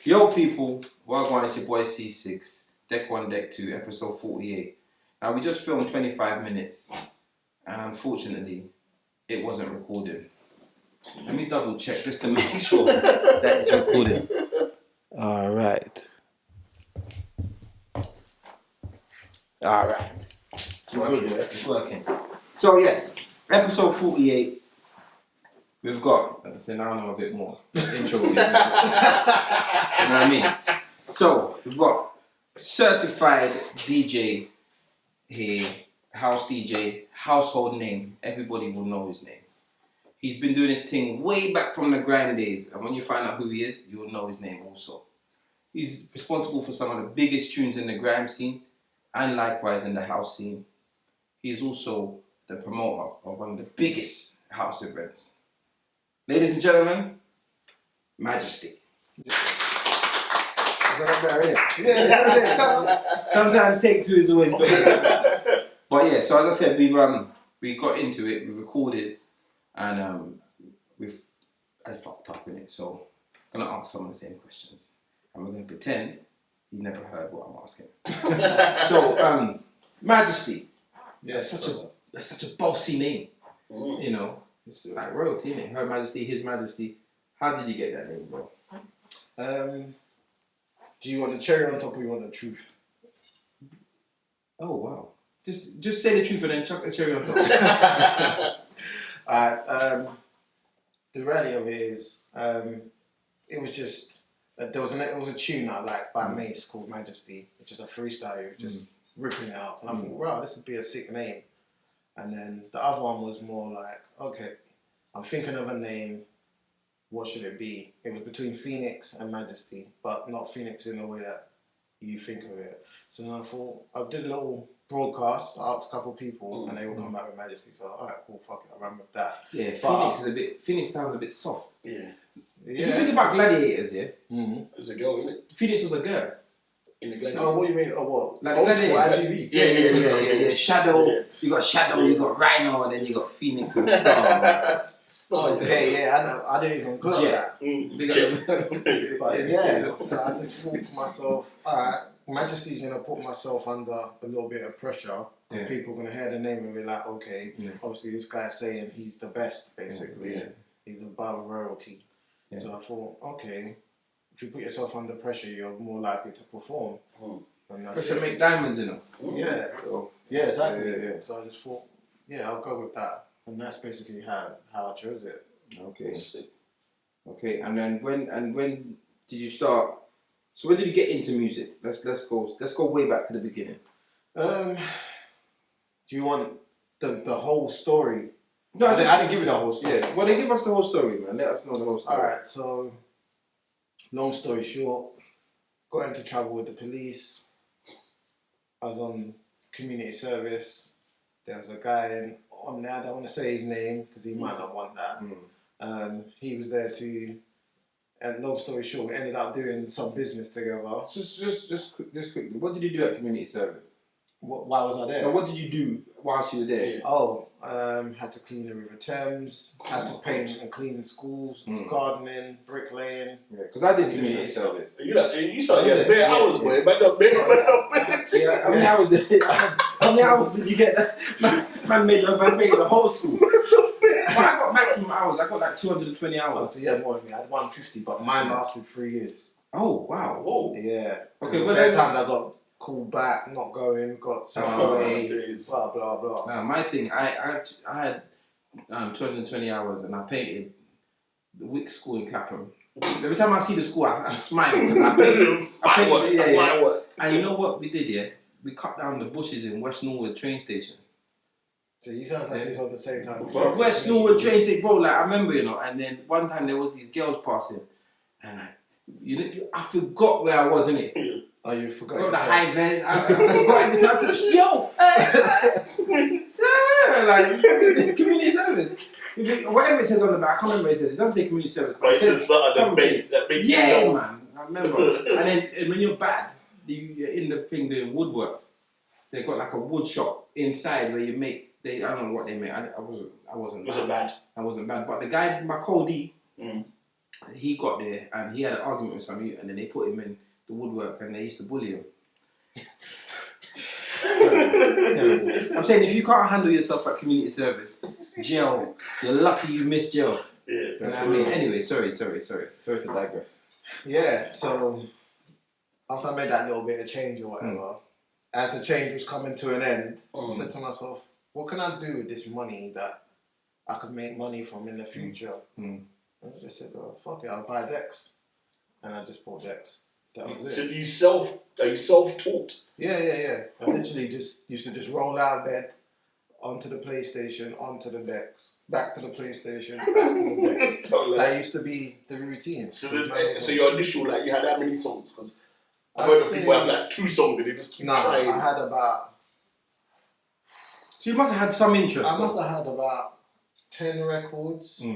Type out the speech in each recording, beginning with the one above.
Yo people, welcome, it's your boy C6, Deck 1, Deck 2, episode 48. Now we just filmed 25 minutes and unfortunately it wasn't recorded. Let me double check just to make sure that it's recorded. Alright. Alright. It's working. It's working. So yes, episode 48. We've got, so now I know a bit more. Intro. You know what I mean? So, we've got certified DJ here, house DJ, household name. Everybody will know his name. He's been doing his thing way back from the Grime days. And when you find out who he is, you will know his name also. He's responsible for some of the biggest tunes in the Grime scene and likewise in the house scene. He's also the promoter of one of the biggest house events. Ladies and gentlemen, Majesty. Sometimes take two is always better. But yeah, so as I said, we got into it, we recorded, and I fucked up in it. So I'm gonna ask some of the same questions, and we're gonna pretend you never heard what I'm asking. So Majesty. Yeah, that's such a bossy name, you know. It's like royalty, innit? Her Majesty, His Majesty. How did you get that name, bro? Do you want the cherry on top or you want the truth? Oh wow! Just say the truth and then chuck the cherry on top. Alright. The reality of it is, it was just it was a tune I liked by Mace called Majesty. It's just a freestyle, just ripping it out, and I thought, wow, this would be a sick name. And then the other one was more like, okay, I'm thinking of a name, what should it be? It was between Phoenix and Majesty, but not Phoenix in the way that you think of it. So then I thought, I did a little broadcast, I asked a couple of people, and they all come back with Majesty. So, alright, cool, fuck it, I ran with that. Yeah, but, Phoenix sounds a bit soft. Yeah. If you think about Gladiators, yeah? Mm-hmm. It's a girl, isn't it? Phoenix was a girl. In the Gladiators. Oh, what do you mean? Oh, what? Like IGV? Yeah. Shadow, you got Shadow, you got Rhino, and then you got Phoenix and Star. Oh, yeah, I know. I didn't even clock that. But yeah, so I just thought to myself, alright, Majesty's going to put myself under a little bit of pressure. Because people are going to hear the name and be like, okay, obviously this guy's saying he's the best, basically. Yeah. He's above royalty. Yeah. So I thought, okay, if you put yourself under pressure, you're more likely to perform. And that's pressure make diamonds in them. Yeah. Yeah, exactly. Yeah. So I just thought, yeah, I'll go with that. And that's basically how I chose it. Okay, and then when did you start? So when did you get into music? Let's go way back to the beginning. Do you want the whole story? No, I didn't give you the whole story. Yeah, well, then give us the whole story, man. Let us know the whole story. Alright, so long story short, got into trouble with the police. I was on community service. There was a guy on there, I don't want to say his name because he might not want that. He was there too. And long story short, we ended up doing some business together. Just quickly, what did you do at community service? Why was I there? So what did you do whilst you were there? Had to clean the River Thames, had to paint and clean schools, gardening, bricklaying. Yeah, because I did community service. You started getting bare hours, boy. Yeah, how many hours did you get? Man made the whole school. Well, I got maximum hours. I got like 220 hours. Oh, so you had more than me. I had 150, but mine lasted 3 years. Oh, wow. Whoa. Yeah. Okay, but that time I got called back, not going, got sent away, blah, blah, blah. Now, my thing, I had 220 hours and I painted the Wick School in Clapham. Every time I see the school, I smile. I painted. And you know what we did, yeah? We cut down the bushes in West Norwood train station. So you sound like it's on the same time. West Norwood train station, bro, like I remember, you know, and then one time there was these girls passing and I forgot where I was, innit? Oh, you forgot. Got the high vest. I forgot every time. I said, yo, like community service. Whatever it says on the back, I can't remember what it says. It doesn't say community service, but it says something. That makes yeah, man. I remember. And then when you're bad, you're in the thing doing woodwork. They got like a wood shop inside where you make. I don't know what they make. I wasn't bad. I wasn't bad. But the guy, my Cody, he got there and he had an argument with some youth, and then they put him in the woodwork and they used to bully him. Terrible. I'm saying if you can't handle yourself at community service, jail. You're lucky you missed jail. Yeah. You know what I mean? Anyway, sorry to digress. Yeah, so after I made that little bit of change or whatever, as the change was coming to an end, I said to myself, what can I do with this money that I could make money from in the future? And I just said, oh, fuck it, I'll buy decks. And I just bought decks. That was it. So are you self-taught? Yeah. I literally just used to just roll out of bed, onto the PlayStation, onto the decks, back to the PlayStation, back to the decks. That used to be the routine. So your initial, like, you had that many songs? Because I heard of people have like 2 songs and they just keep trying. I had about... So you must have had some interest. I must have had about 10 records.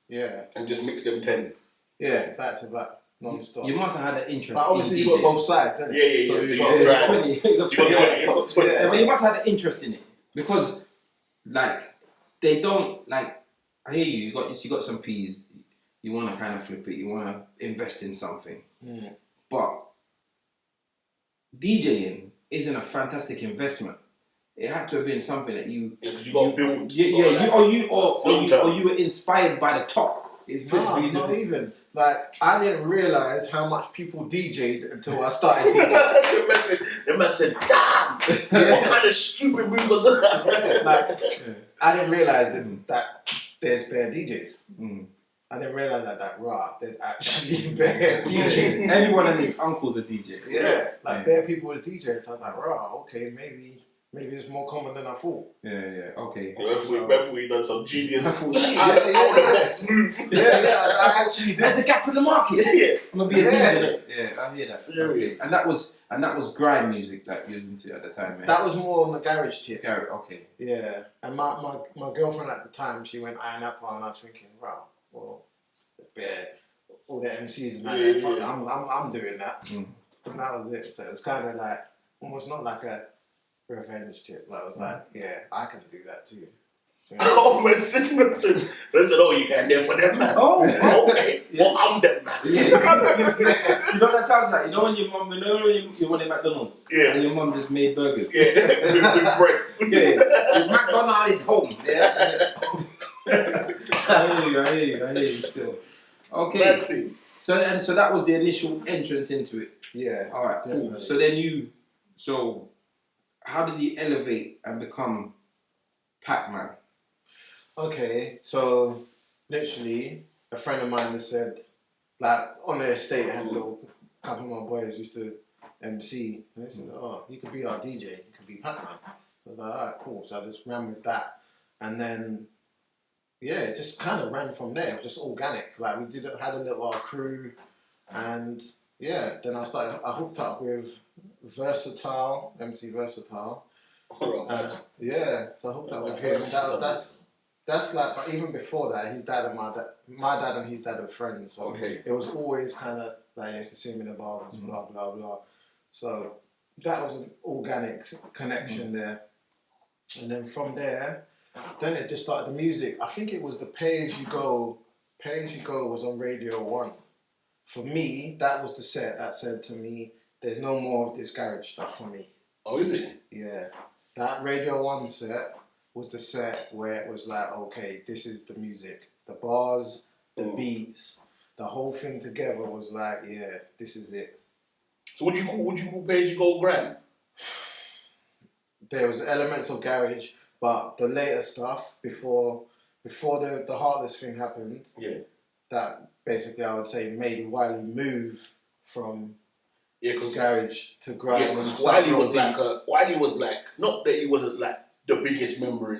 Yeah. And just mix them 10? Yeah, back to back, non-stop. You must have had an interest. But obviously you got both sides, didn't you? So you got got 20. You got 20. You got 20. Yeah, but you must have had an interest in it. Because, like, they don't, like, I hear you got some P's, you want to kind of flip it, you want to invest in something. But DJing isn't a fantastic investment. It had to have been something that you got to build. Or you were inspired by the top. It's not even. Like, I didn't realise how much people DJ'd until I started DJing. The man said, damn! What kind of stupid move was that? I didn't realise that there's bare DJs. I didn't realise that there's actually bare DJs. Everyone and his uncle's a DJ. Yeah, bare people as DJs. So I was like, okay, maybe it's more common than I thought. Yeah, okay. Whether done some genius out of the box move. I actually did. There's a gap in the market. I'm gonna be a DJ. Yeah, I hear that. Serious. And that was grime music that you was into at the time, man. That was more on the garage tip. Garage, okay. Yeah, and my girlfriend at the time, she went Iron Apple, and I was thinking, wow, well, all the MCs and that, I'm doing that. And that was it. So it was kind of like almost not like a revenge tip. But I was like, yeah, I can do that too. Oh, listen, you can there for them, man. Oh, okay. Well, I'm them, man. Yeah. You know what that sounds like? You know when your mum, you went to McDonald's, and your mum just made burgers. Yeah, with bread. Yeah, McDonald's is home. Yeah. I hear you still. Okay. So that was the initial entrance into it. Yeah. All right. Cool. So how did you elevate and become Pac-Man? Okay, so literally a friend of mine has said, like on their estate, I had a couple of my boys used to MC, and they said, oh, you could be our DJ, you could be Pac-Man. I was like, alright, cool. So I just ran with that, and then it just kind of ran from there. It was just organic. Like we had a little crew, and then I hooked up with MC Versatile. So I hooked up with him. That's like, but even before that, his dad and my dad and his dad are friends. So it was always kind of like he used to see him in the bar, blah blah blah. So that was an organic connection there, and then from there, then it just started the music. I think it was the Pay As You Go. Pay As You Go was on Radio 1. For me, that was the set that said to me, "There's no more of this garage stuff for me." Oh, is it? Yeah. That Radio 1 set was the set where it was like, okay, this is the music. The bars, the beats, the whole thing together was like, yeah, this is it. So would you call Pay As You Go grime? There was elements of garage, but the later stuff, before the Heartless thing happened, that basically I would say made Wiley move from garage to grime. Yeah, because Wiley was like, not that he wasn't like the biggest member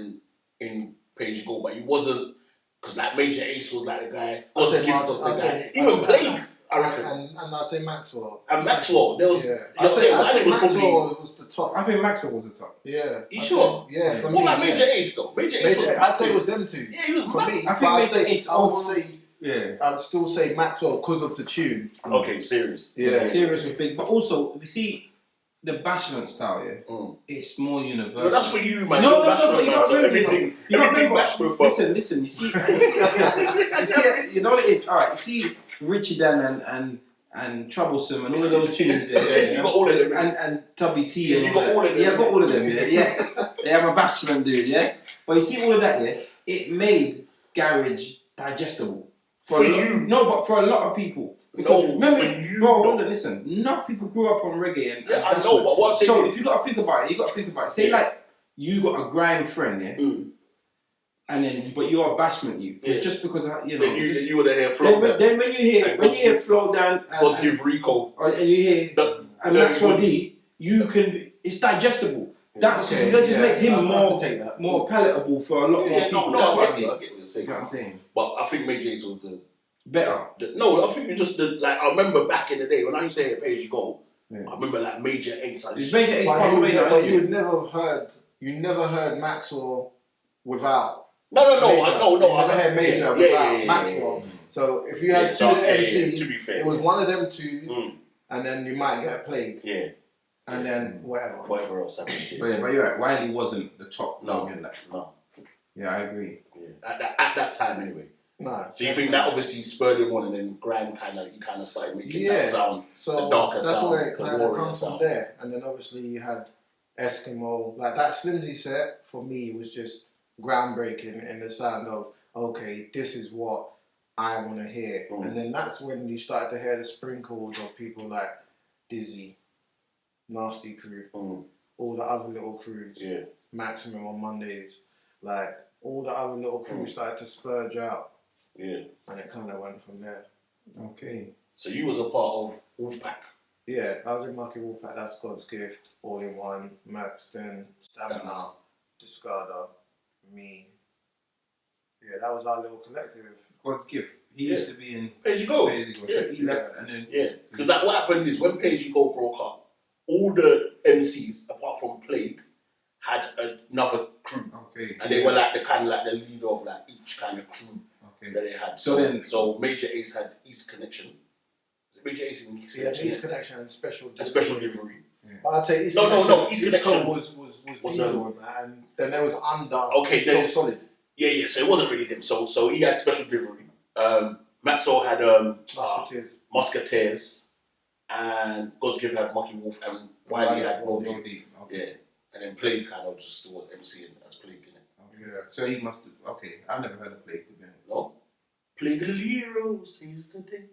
in Pay As You Go, but he wasn't, because like Major Ace was like the guy, God's Gift was the guy. Even Plague, I reckon. And I'd say Maxwell. And Maxwell, there was. I'd say Maxwell was the top. I think Maxwell was the top. Yeah. You sure? Yeah, for what me. What about Major Ace though? Major Ace. I'd say it was them two. Yeah, he was for me. I think Major Ace. I would say. Yeah. I'd still say Maxwell because of the tune. Okay, serious. Yeah. Serious was big, but also we see the bashment style, yeah, it's more universal. No, that's for you, man. No, Bashment, but you man. got So to remember, everything bashment, but listen. You see, you know what it is. All right, you see, Richie Dan and Troublesome and all of those tunes, you got all of them. and Tubby T. Yeah, and you got all of them. Yeah, I got all of them. Yeah, yes, they have a bashment, dude. Yeah, but you see all of that, yeah, it made garage digestible For you. No, but for a lot of people. Because remember, hold on, listen. Enough people grew up on reggae and I know, but what I'm saying so is, if you got to think about it, Say like you got a grime friend, yeah, and then but you're a bashment, it's just because you know. you were there flow down. Then when you hear flow down Positive Rico, and you hear and Maxwell D, it's digestible. That just makes him more palatable for a lot more people. No, That's I what I get mean. what you're saying. You know what I'm saying? But I think Major Ace was the better. No, I think you just like I remember back in the day when I used to hear Page You Go. I remember like Major Ace. It's Major Ace passed away now. But you never heard Maxwell without. No. I never heard Major without Maxwell. So if you had two MCs, to be fair, it was one of them two, and then you might get played. Yeah. And then whatever else happened. But you're right. Wiley wasn't the top. No. Yeah, I agree. Yeah. At that time, anyway. No. So you think that obviously spurred him on, and then Grime kind of started making that sound, so the darker that's sound, where it the kind of warrior comes sound. from there. And then obviously you had Eskimo. Like that Slimzy set for me was just groundbreaking in the sound of okay, this is what I want to hear. And then that's when you started to hear the sprinkles of people like Dizzy, Nasty Crew, all the other little crews, Maximum on Mondays, like all the other little crews started to spurge out. Yeah. And it kind of went from there. Okay. So you was a part of Wolfpack. Yeah, I was in Market Wolfpack. That's God's Gift, All in One, Maxton, Stamina, Discarder, me. Yeah, that was our little collective. God's Gift. He used to be in Page You Go. So he left and then because like what happened is when Page You Go broke up, all the MCs apart from Plague had another crew. Okay. And they were like the kind of like the leader of like each kind of crew that they had. So Major Ace had East Connection. Major Ace and East Connection. East Connection and Special Delivery. And Special Delivery. Yeah. But I'd say East Connection. No. East Connection was Diesel, and then there was Under. Okay, so Solid. Yeah. So it wasn't really him. So he had Special Delivery. Maxwell had Musketeers, and God's Gift had Mucky Wolf, and Wiley had No Deep. Yeah, and then Plague kind of just was MCing as Plague in it. Yeah. So he must have. Okay, I've never heard of Plague to be honest. No, Plague of the hero saves the day.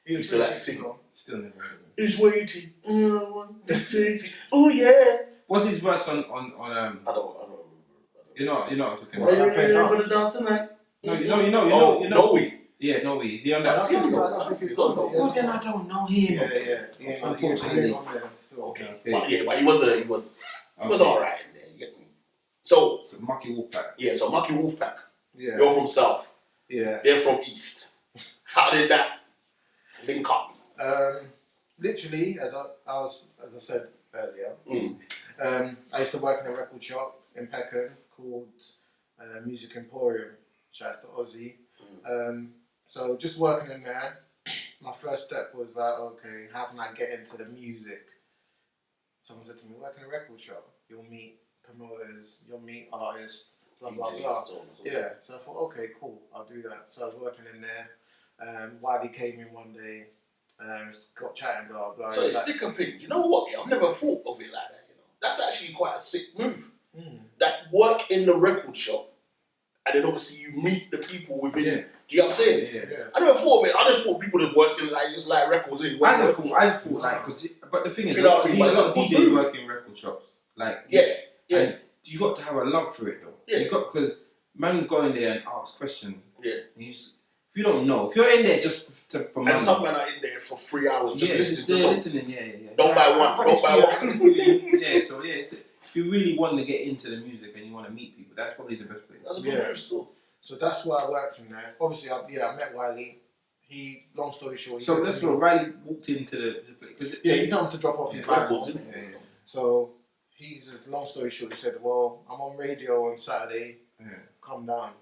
He used to like sing. Still never heard of him. He's waiting. Oh yeah. What's his verse on I don't remember. You're not talking Are about. you ready for the dance tonight? No, you know. No way. Yeah, no way. Is he on that? I think he's on that. Well, then I don't know him. Yeah. Unfortunately. Okay. But he was alright in there. You get me? So Mucky Wolfpack. Yeah. So Mucky Wolfpack. Yeah. You're from South. Yeah. They're from East. How did that link up? Literally, as I said earlier, I used to work in a record shop in Peckham called Music Emporium. Shout out to Ozzy. So just working in there, my first step was like, okay, how can I get into the music? Someone said to me, work in a record shop, you'll meet promoters, you'll meet artists, blah blah blah. Yeah, so I thought, okay, cool, I'll do that. So I was working in there. Wiley came in one day, got chatting, blah blah. So it's sticker pin. You know what? I've never thought of it like that. You know, that's actually quite a sick move. That work in the record shop. And then obviously you meet the people within. Do you know what I'm saying? Yeah. I never thought of it. I just thought people that worked in like just like records. I just thought like, but the thing is, a You know lot what I mean? of DJs work in record shops. Like Yeah. and you got to have a love for it though. Yeah. You got because man go in there and ask questions. Yeah. And if you don't know, if you're in there just for money, And some men are in there for 3 hours just listening to songs. Yeah. Don't buy one. Don't buy one. Yeah. So yeah, if you really want to get into the music and you want to meet people, that's probably the best place. That's a good move still. So that's why I worked from there. Obviously, I met Wiley. He, long story short, So that's what Riley walked into the place. Yeah, he come to drop off his Bible. Yeah. So long story short, he said, well, I'm on radio on Saturday, come down.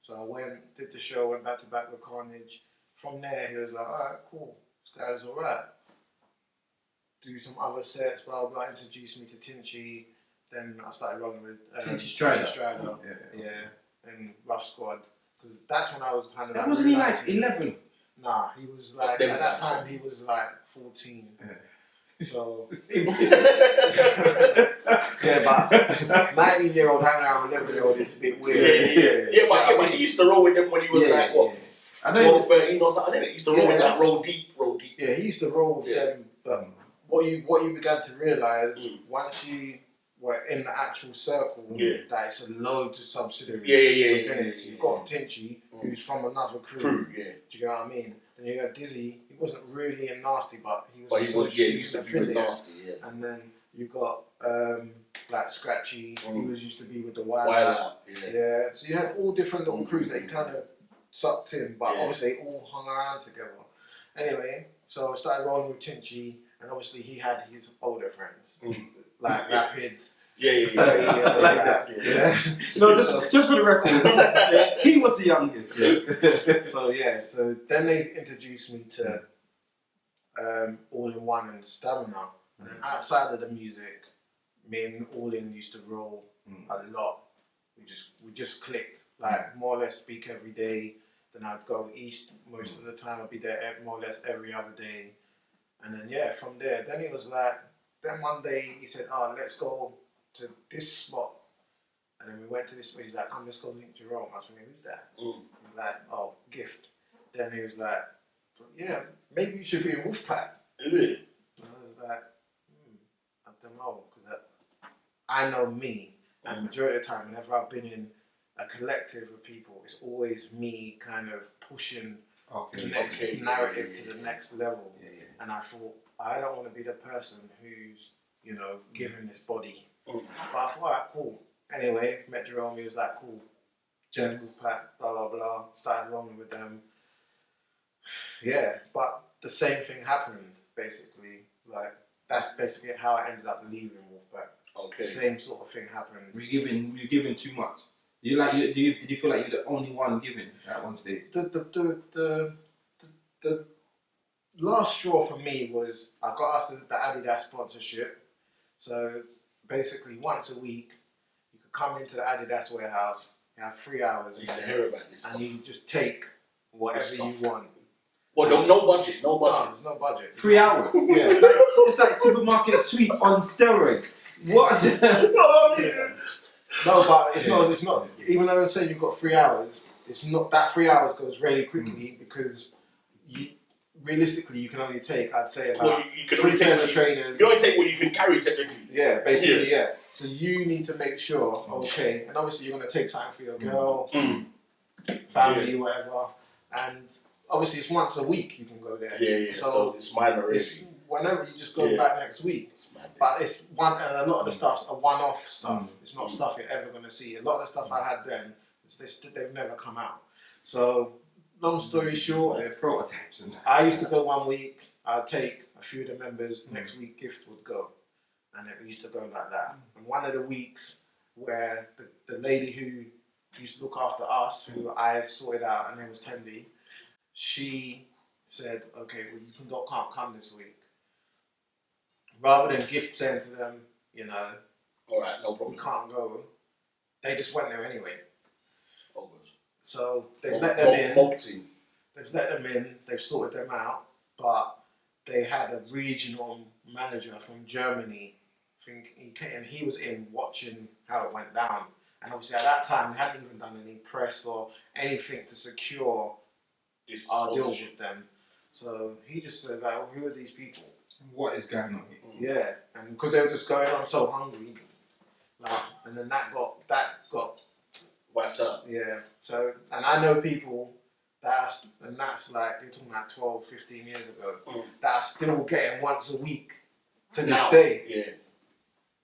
So I went, did the show, went back to back with Carnage. From there, he was like, alright, cool, this guy's alright. do some other sets, blah blah. Introduced me to Tinchy. Then I started rolling with Tinchy Strider. Yeah, and Rough Squad. Because that's when I was kind of That like. wasn't he like 11? Nah, he was like at that time he was like 14. Yeah. So Same yeah, but 19-year-old hanging around with 11-year-old is a bit weird. Yeah, but he used to roll with them when he was like what? I know 13 or something, didn't it? He used to roll with that roll deep. Yeah, he used to roll with them. But what you began to realise once you were in the actual circle, that it's a load of subsidiaries within it. So you've got Tinchy, who's from another crew. Do you get what I mean? And you got Dizzy. He wasn't really in Nasty, but he was. He used to be with Nasty. Yeah. And then you got like Scratchy, who used to be with the Wild Out. Yeah. So you had all different little crews that you kind of sucked in, but obviously they all hung around together. Anyway, so I started rolling with Tinchy, and obviously he had his older friends, like Rapid. I like that. Yeah. No, just for the record, he was the youngest. So then they introduced me to All in One and Stamina, and then outside of the music, me and All In used to roll a lot. We just clicked, like more or less speak every day. Then I'd go east most of the time. I'd be there more or less every other day, and then from there. Then it was like, then one day he said, "Oh, let's go to this spot," and then we went to this spot. He's like, "Come, let's go link Jerome." I was like, "Who's that?" He's like, "Oh, Gift." Then he was like, "Yeah, maybe you should be in Wolfpack." Is it? And I was like, I don't know, because I know me, and majority of the time, whenever I've been in a collective of people, it's always me kind of pushing the next narrative to the next level. And I thought, I don't want to be the person who's, giving this body. But I thought, alright, cool. Anyway, met Jerome, he was like, cool. Jen Wolfpack, blah, blah, blah. Started rolling with them. Yeah, but the same thing happened, basically. Like, that's basically how I ended up leaving Wolfpack. Okay. The same sort of thing happened. You're giving too much. Did you feel like you're the only one giving at one stage? The last straw for me was I got asked the Adidas sponsorship. So basically, once a week, you could come into the Adidas warehouse. You have 3 hours, I used to hear about this, and you just take whatever you want. Well, no budget. No, there's no budget. 3 hours. Yeah, it's like supermarket sweep on steroids. What? No, but it's not. Even though I'm saying you've got 3 hours, it's not that 3 hours goes really quickly because realistically you can only take, I'd say, about 3 pairs of trainers. You only take what you can carry technically. Yeah, basically, yeah. So you need to make sure, okay, and obviously you're going to take something for your girl, family, whatever, and obviously it's once a week you can go there. Yeah. So it's minor already. Whenever you just go back next week. But it's and a lot of the stuff's a one-off stuff. It's not stuff you're ever going to see. A lot of the stuff I had then, they've never come out. So, long story short, they're prototypes. And I used to go 1 week, I'd take a few of the members, next week Gift would go. And it used to go like that. And one of the weeks where the lady who used to look after us, who I sorted out, her name was Tendy, she said, okay, well, you can't come this week. Rather than Gift saying to them, alright, no problem, we can't go, they just went there anyway. Oh, good. So they've let them in. They've let them in, they've sorted them out, but they had a regional manager from Germany, and he was in watching how it went down. And obviously at that time, we hadn't even done any press or anything to secure our deal with them. So he just said, like, well, who are these people? What is going on here? Yeah, and because they were just going on so hungry, and then that got wiped up. Yeah, so, and I know people that's like, you're talking about 12, 15 years ago, that are still getting once a week to this day.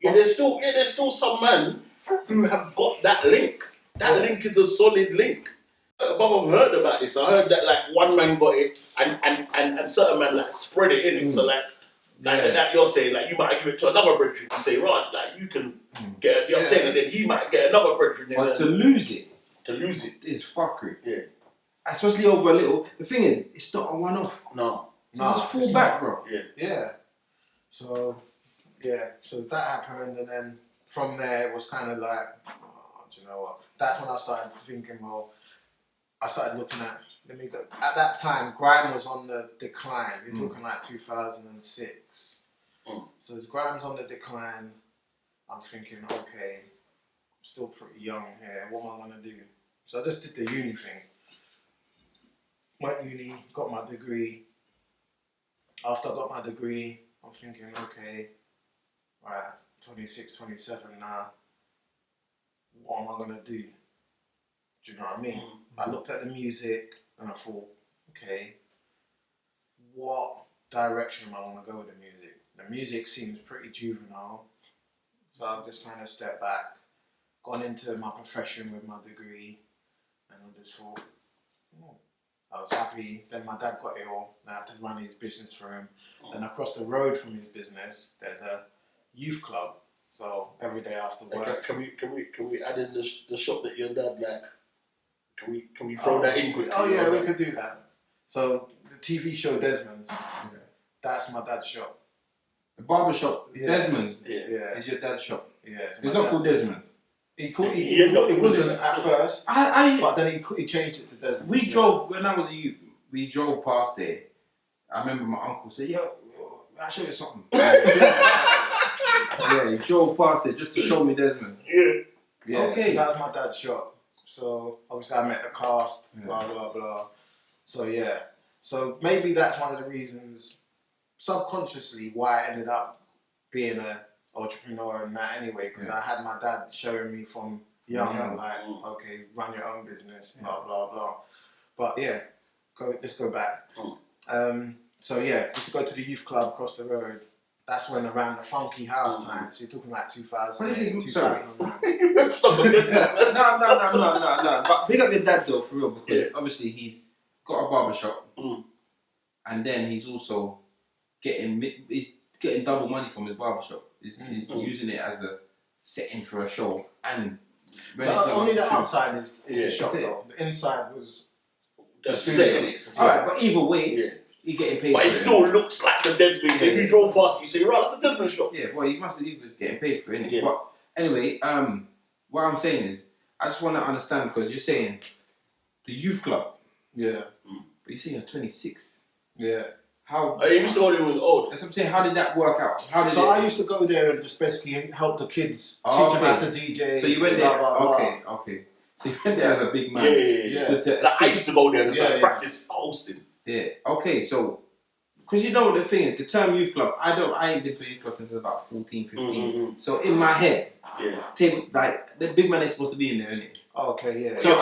Yeah, there's still some man who have got that link. That link is a solid link. I've heard about this. I heard that like one man got it and certain man like spread it in it. So like you're saying, like you might give it to another brethren and say, right, like you can get it, you know what I'm saying, and then he might get another brethren. But to lose it is fuckery. Yeah. Especially over a little. The thing is, it's not a one-off. No. So just fall back, bro. Yeah. So so that happened, and then from there it was kind of like, oh, do you know what? That's when I started thinking, well, I started looking at, let me go. At that time, grime was on the decline. You're talking like 2006. So as grime's on the decline, I'm thinking, okay, I'm still pretty young here. What am I gonna do? So I just did the uni thing. Went uni, got my degree. After I got my degree, I'm thinking, okay, right, 26, 27 now. What am I gonna do? Do you know what I mean? I looked at the music and I thought, okay, what direction am I gonna go with the music? The music seems pretty juvenile, so I've just kind of stepped back, gone into my profession with my degree, and I just thought, I was happy. Then my dad got ill, and I had to run his business for him. Then across the road from his business, there's a youth club. So every day after work. Can we add in the shop that your dad like? Can we throw that in quickly? Oh yeah, we could do that. So the TV show Desmond's, that's my dad's shop. The barber shop, Yeah. Desmond's, Yeah. is your dad's shop. Yeah. It's not called Desmond's. It wasn't at first, but then he changed it to Desmond's. We drove, when I was a youth, we drove past there. I remember my uncle said, yo, I'll show you something. Yeah, he drove past it just to show me Desmond. Yeah, okay. So that was my dad's shop. So obviously I met the cast, blah blah blah. So yeah, so maybe that's one of the reasons, subconsciously, why I ended up being an entrepreneur and that anyway, because I had my dad showing me from young, like, okay, run your own business, blah blah blah. But yeah, let's go back. So yeah, just to go to the youth club across the road. That's when around the funky house time. So you're talking like 2000. But this is 2009. No. But big up your dad though, for real, because obviously he's got a barber shop, and then he's also getting double money from his barber shop. He's using it as a setting for a show, and only the outside is the shop though. The inside was the setting. Alright, but either way, you're getting paid. But it still looks like the Desmond. If you drove past, you say, right, that's the Desmond shop. Yeah, well, you must have been getting paid for it. Yeah. But anyway, what I'm saying is, I just want to understand, because you're saying the youth club. Yeah. But you're saying you're 26. Yeah. How? You used to go there when he was old. That's what I'm saying. How did that work out? I used to go there and just basically help the kids, teach them how to DJ. So you went there. Blah, blah, blah. Okay. So you went there as a big man. Yeah. Like, I used to go there and just practice hosting. Yeah. Okay. So, because you know the thing is, the term youth club. I ain't been to a youth club since I was about 14, 15. So in my head, like the big man is supposed to be in there, isn't it? Okay. Yeah. So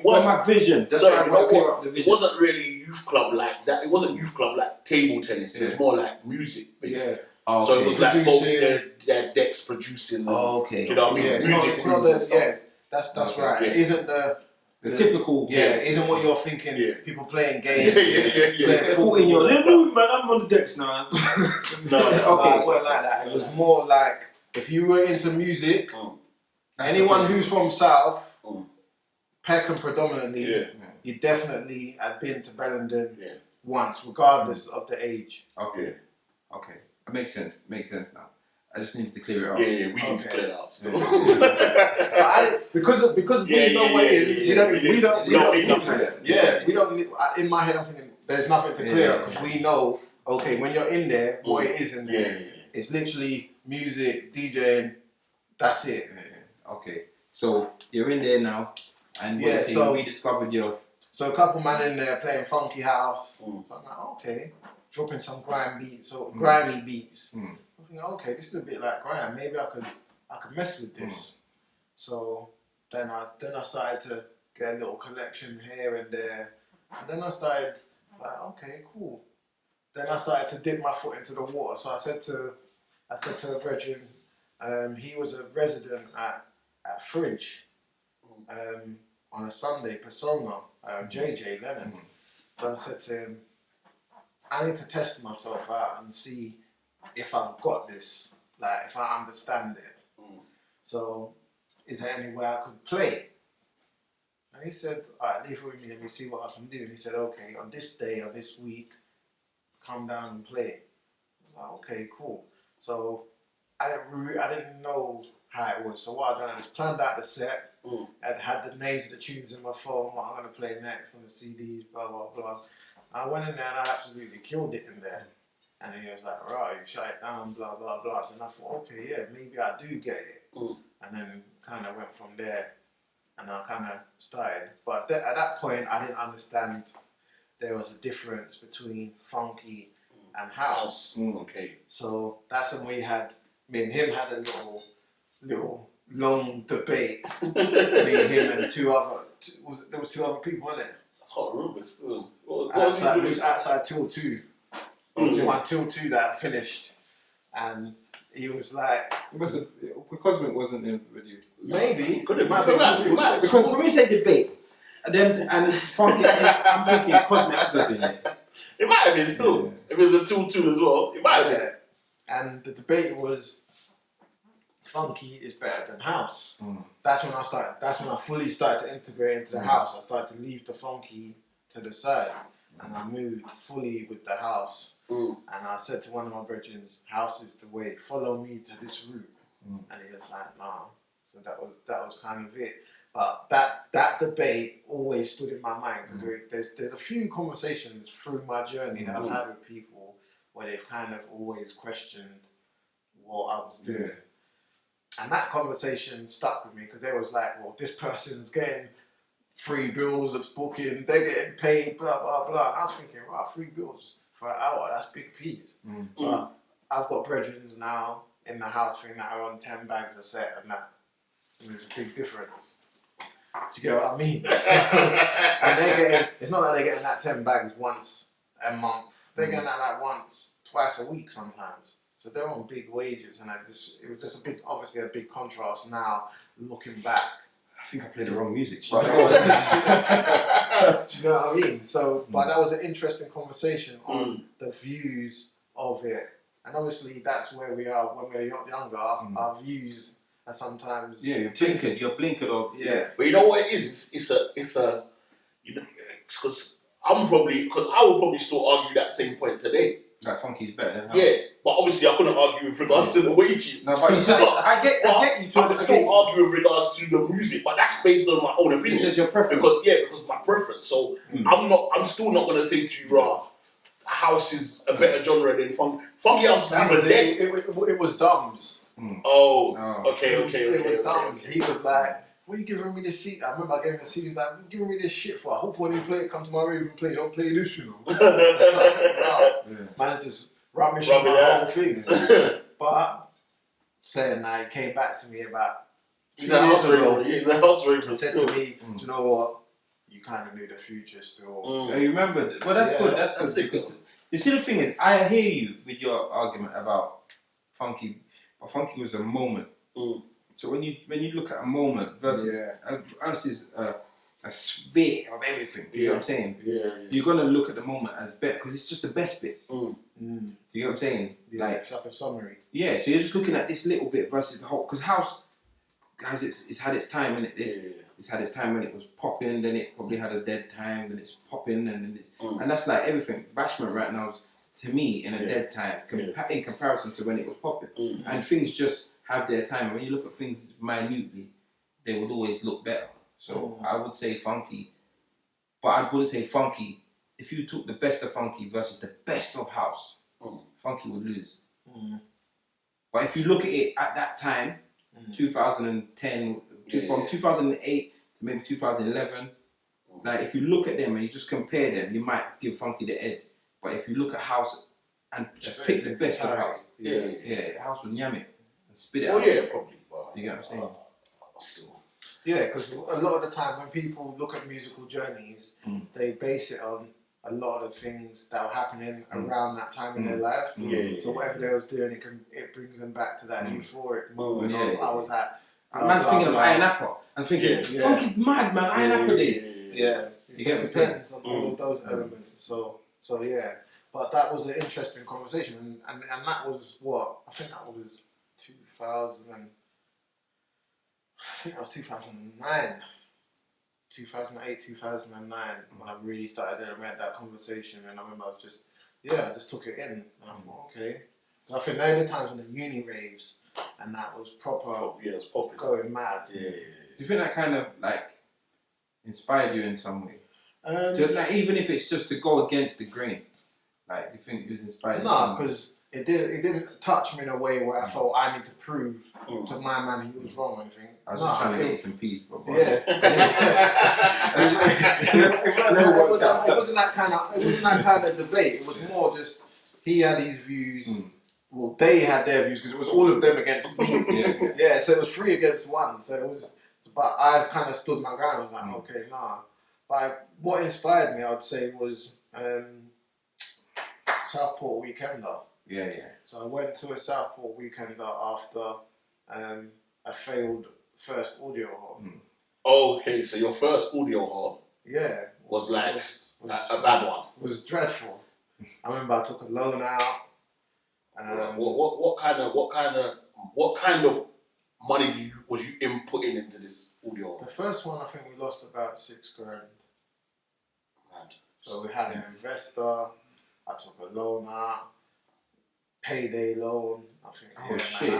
for my vision. That's why I want to clear up the vision. It wasn't really youth club like that. It wasn't youth club like table tennis. It was more like music based. Yeah. So it was like both their decks producing. Okay. You know what I mean? Yeah. Music. It's not that's right. It isn't the typical. It isn't what you're thinking. People playing games. They're 14 year olds. Move, man. I'm on the decks now. No, it wasn't like that. It was more like, if you were into music, anyone who's from South, Peckham predominantly, you definitely had been to Bellenden once, regardless of the age. Okay. That makes sense. Now. I just needed to clear it up. Yeah, we need to clear it up still. Because we know what it is, we don't need to clear it. Yeah, we don't need, in my head I'm thinking, there's nothing to clear up, because we know, okay, when you're in there, what it is in there. It's literally music, DJing, that's it. Okay, so you're in there now, and so we discovered your... So a couple man in there playing funky house, so I'm like, okay, dropping some grime beats, or grimy beats. I'm thinking, okay, this is a bit like grime, maybe I could mess with this. So then I started to get a little collection here and there, and then I started like, okay, cool. Then I started to dip my foot into the water. So I said to a brethren, he was a resident at Fridge on a Sunday, Persona, JJ Lennon. So I said to him, I need to test myself out and see if I've got this, like if I understand it. So is there any way I could play? And he said, alright, leave it with me, let me see what I can do. And he said, okay, on this day or this week, come down and play. I was like, okay, cool. So I didn't know how it was. So what I done, I just planned out the set. I had the names of the tunes in my phone, what I'm gonna play next on the CDs, blah blah blah. I went in there and I absolutely killed it in there. And he was like, right, you shut it down, blah blah blah. And I thought, okay, yeah, maybe I do get it. And then kind of went from there, and I kind of started. But at that point, I didn't understand there was a difference between funky and house. Okay. So that's when me and him had a little long debate. Me and him and there was two other people in it. I can't remember still. It was outside till 2. It was one till 2 that finished, and he was like, Cosmic wasn't in with you. maybe Could it might be Because when we say debate, and funky, I'm thinking Cosmic had to have been it. It might have been still. Yeah. If it was a 2-2 as well, it might have been. And the debate was funky is better than house. That's when I fully started to integrate into the house. I started to leave the funky to the side, and I moved fully with the house. And I said to one of my brethren, house is the way, follow me to this route. And he was like, nah. So that was kind of it. But that debate always stood in my mind, because there's a few conversations through my journey that I've had with people where they've kind of always questioned what I was doing. And that conversation stuck with me, because they was like, well, this person's getting 3 bills of booking, they're getting paid, blah, blah, blah. And I was thinking, wow, 3 bills for an hour, that's big peas. But I've got brethren now in the house thing that are on 10 bags a set, and there's a big difference. Do you get what I mean? So, and they're getting, it's not that they're getting that 10 bags once a month, they're getting that like once, twice a week sometimes. So they're on big wages, and it was just obviously a big contrast now looking back. I think I played the wrong music. Do you know what I mean? So, but that was an interesting conversation on the views of it, and obviously that's where we are when we're younger. Our views are sometimes you're blinkered of But you know what it is? It's a you know, because I would probably still argue that same point today. Like funky's better than house. Yeah, but obviously I couldn't argue with regards to the wages. No, but I get you to I can still argue with regards to the music, but that's based on my own opinion. It's your preference. Because my preference. So I'm still not gonna say to you, rah, house is a better genre than funk. Funky house is even dead. It was Dumbs. Oh, okay. It was Dumbs. He was like, what are you giving me this CD? I remember I gave him the CD, he was like, what are you giving me this shit for? I hope when you play it, come to my room and play. Don't play this, you know. Man, it's just rubbish on my whole thing. But saying that, he came back to me about He's a house raver. He said to me, do you know what? You kind of knew the future still. You remember? Well, that's good. That's good. Because you see, the thing is, I hear you with your argument about funky, but funky was a moment. So when you look at a moment versus a sphere of everything, do you know what I'm saying? You're gonna look at the moment as better because it's just the best bits. Do you know what I'm saying? Like it's like a summary. Yeah, so you're just looking at this little bit versus the whole. Because house has it's had its time in it. It's had its time when it was popping, then it probably had a dead time, then it's popping, and then it's and that's like everything. Bashment right now is, to me, in a dead time in comparison to when it was popping, and things just have their time. When you look at things minutely, they would always look better. So I would say funky, but I wouldn't say funky. If you took the best of funky versus the best of house, funky would lose. But if you look at it at that time, 2010, from 2008 to maybe 2011, like if you look at them and you just compare them, you might give funky the edge. But if you look at house and just pick the best of house, house would yam it and spit it out. Yeah, probably. You get what I'm saying? Still. Yeah, because a lot of the time when people look at musical journeys, they base it on a lot of the things that were happening around that time in their life. So whatever they was doing, it brings them back to that euphoric moment. I was at. I'm thinking of Iron Apple. I'm thinking, funky's mad, man. Iron Apple days. It depends on all of those elements. So yeah, but that was an interesting conversation, and that was what I think that was 2000. I think that was 2009, 2008, 2009 when I really started and we had that conversation, and I remember I was just yeah, I just took it in. And I thought, okay. I think they're the times when the uni raves and that was proper it's popular. going mad. Yeah. Do you think that kind of like inspired you in some way? Like, even if it's just to go against the grain, like, do you think it was inspired? No, because it didn't touch me in a way where I felt I need to prove to my man he was wrong or anything. I was just trying to get you some peace, bro. Yeah. It wasn't that kind of debate. It was more just he had his views. Well, they had their views because it was all of them against me. Yeah, so it was 3 against 1. So it was, but I kind of stood my ground. I was like, okay, nah. But what inspired me, I would say, was Southport Weekender. Yeah. So I went to a Southport Weekender after a failed first audio hall. Okay, so your first audio hall was like a bad one. Was dreadful. I remember I took a loan out. What kind of money was you inputting into this audio? The first one, I think we lost about $6 grand. So we had an investor. I took a loan out, payday loan. I think, shit!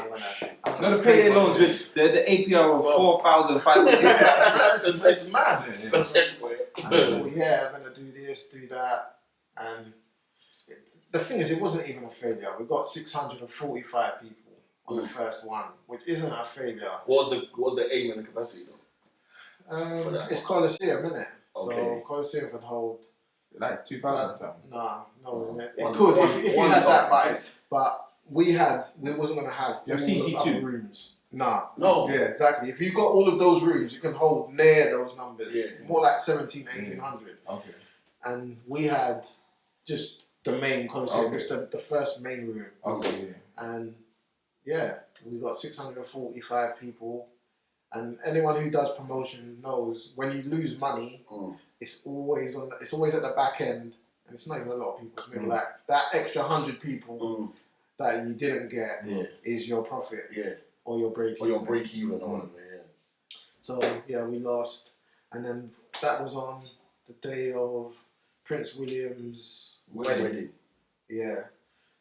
I'm No, the payday loans with the APR of 4,500. It's mad. The second way. And I thought, I'm gonna do this, do that, and the thing is, it wasn't even a failure. We got 645 people on the first one, which isn't a failure. What was the aim and the capacity though? It's Coliseum, isn't it? Okay. So Coliseum could hold Like 2,000 or something. No, it could if you had that, but we wasn't gonna have you have all CC2 the other rooms. No. Yeah, exactly. If you got all of those rooms, you can hold near those numbers. Yeah. More like 1800. Okay. And we had just the main Coliseum, just the first main room. Okay. And we got 645 people. And anyone who does promotion knows when you lose money, it's always at the back end, and it's not even a lot of people. It's maybe like that extra 100 people that you didn't get is your profit, or your break even. Or your break even, or whatever. So we lost, and then that was on the day of Prince William's wedding. Yeah,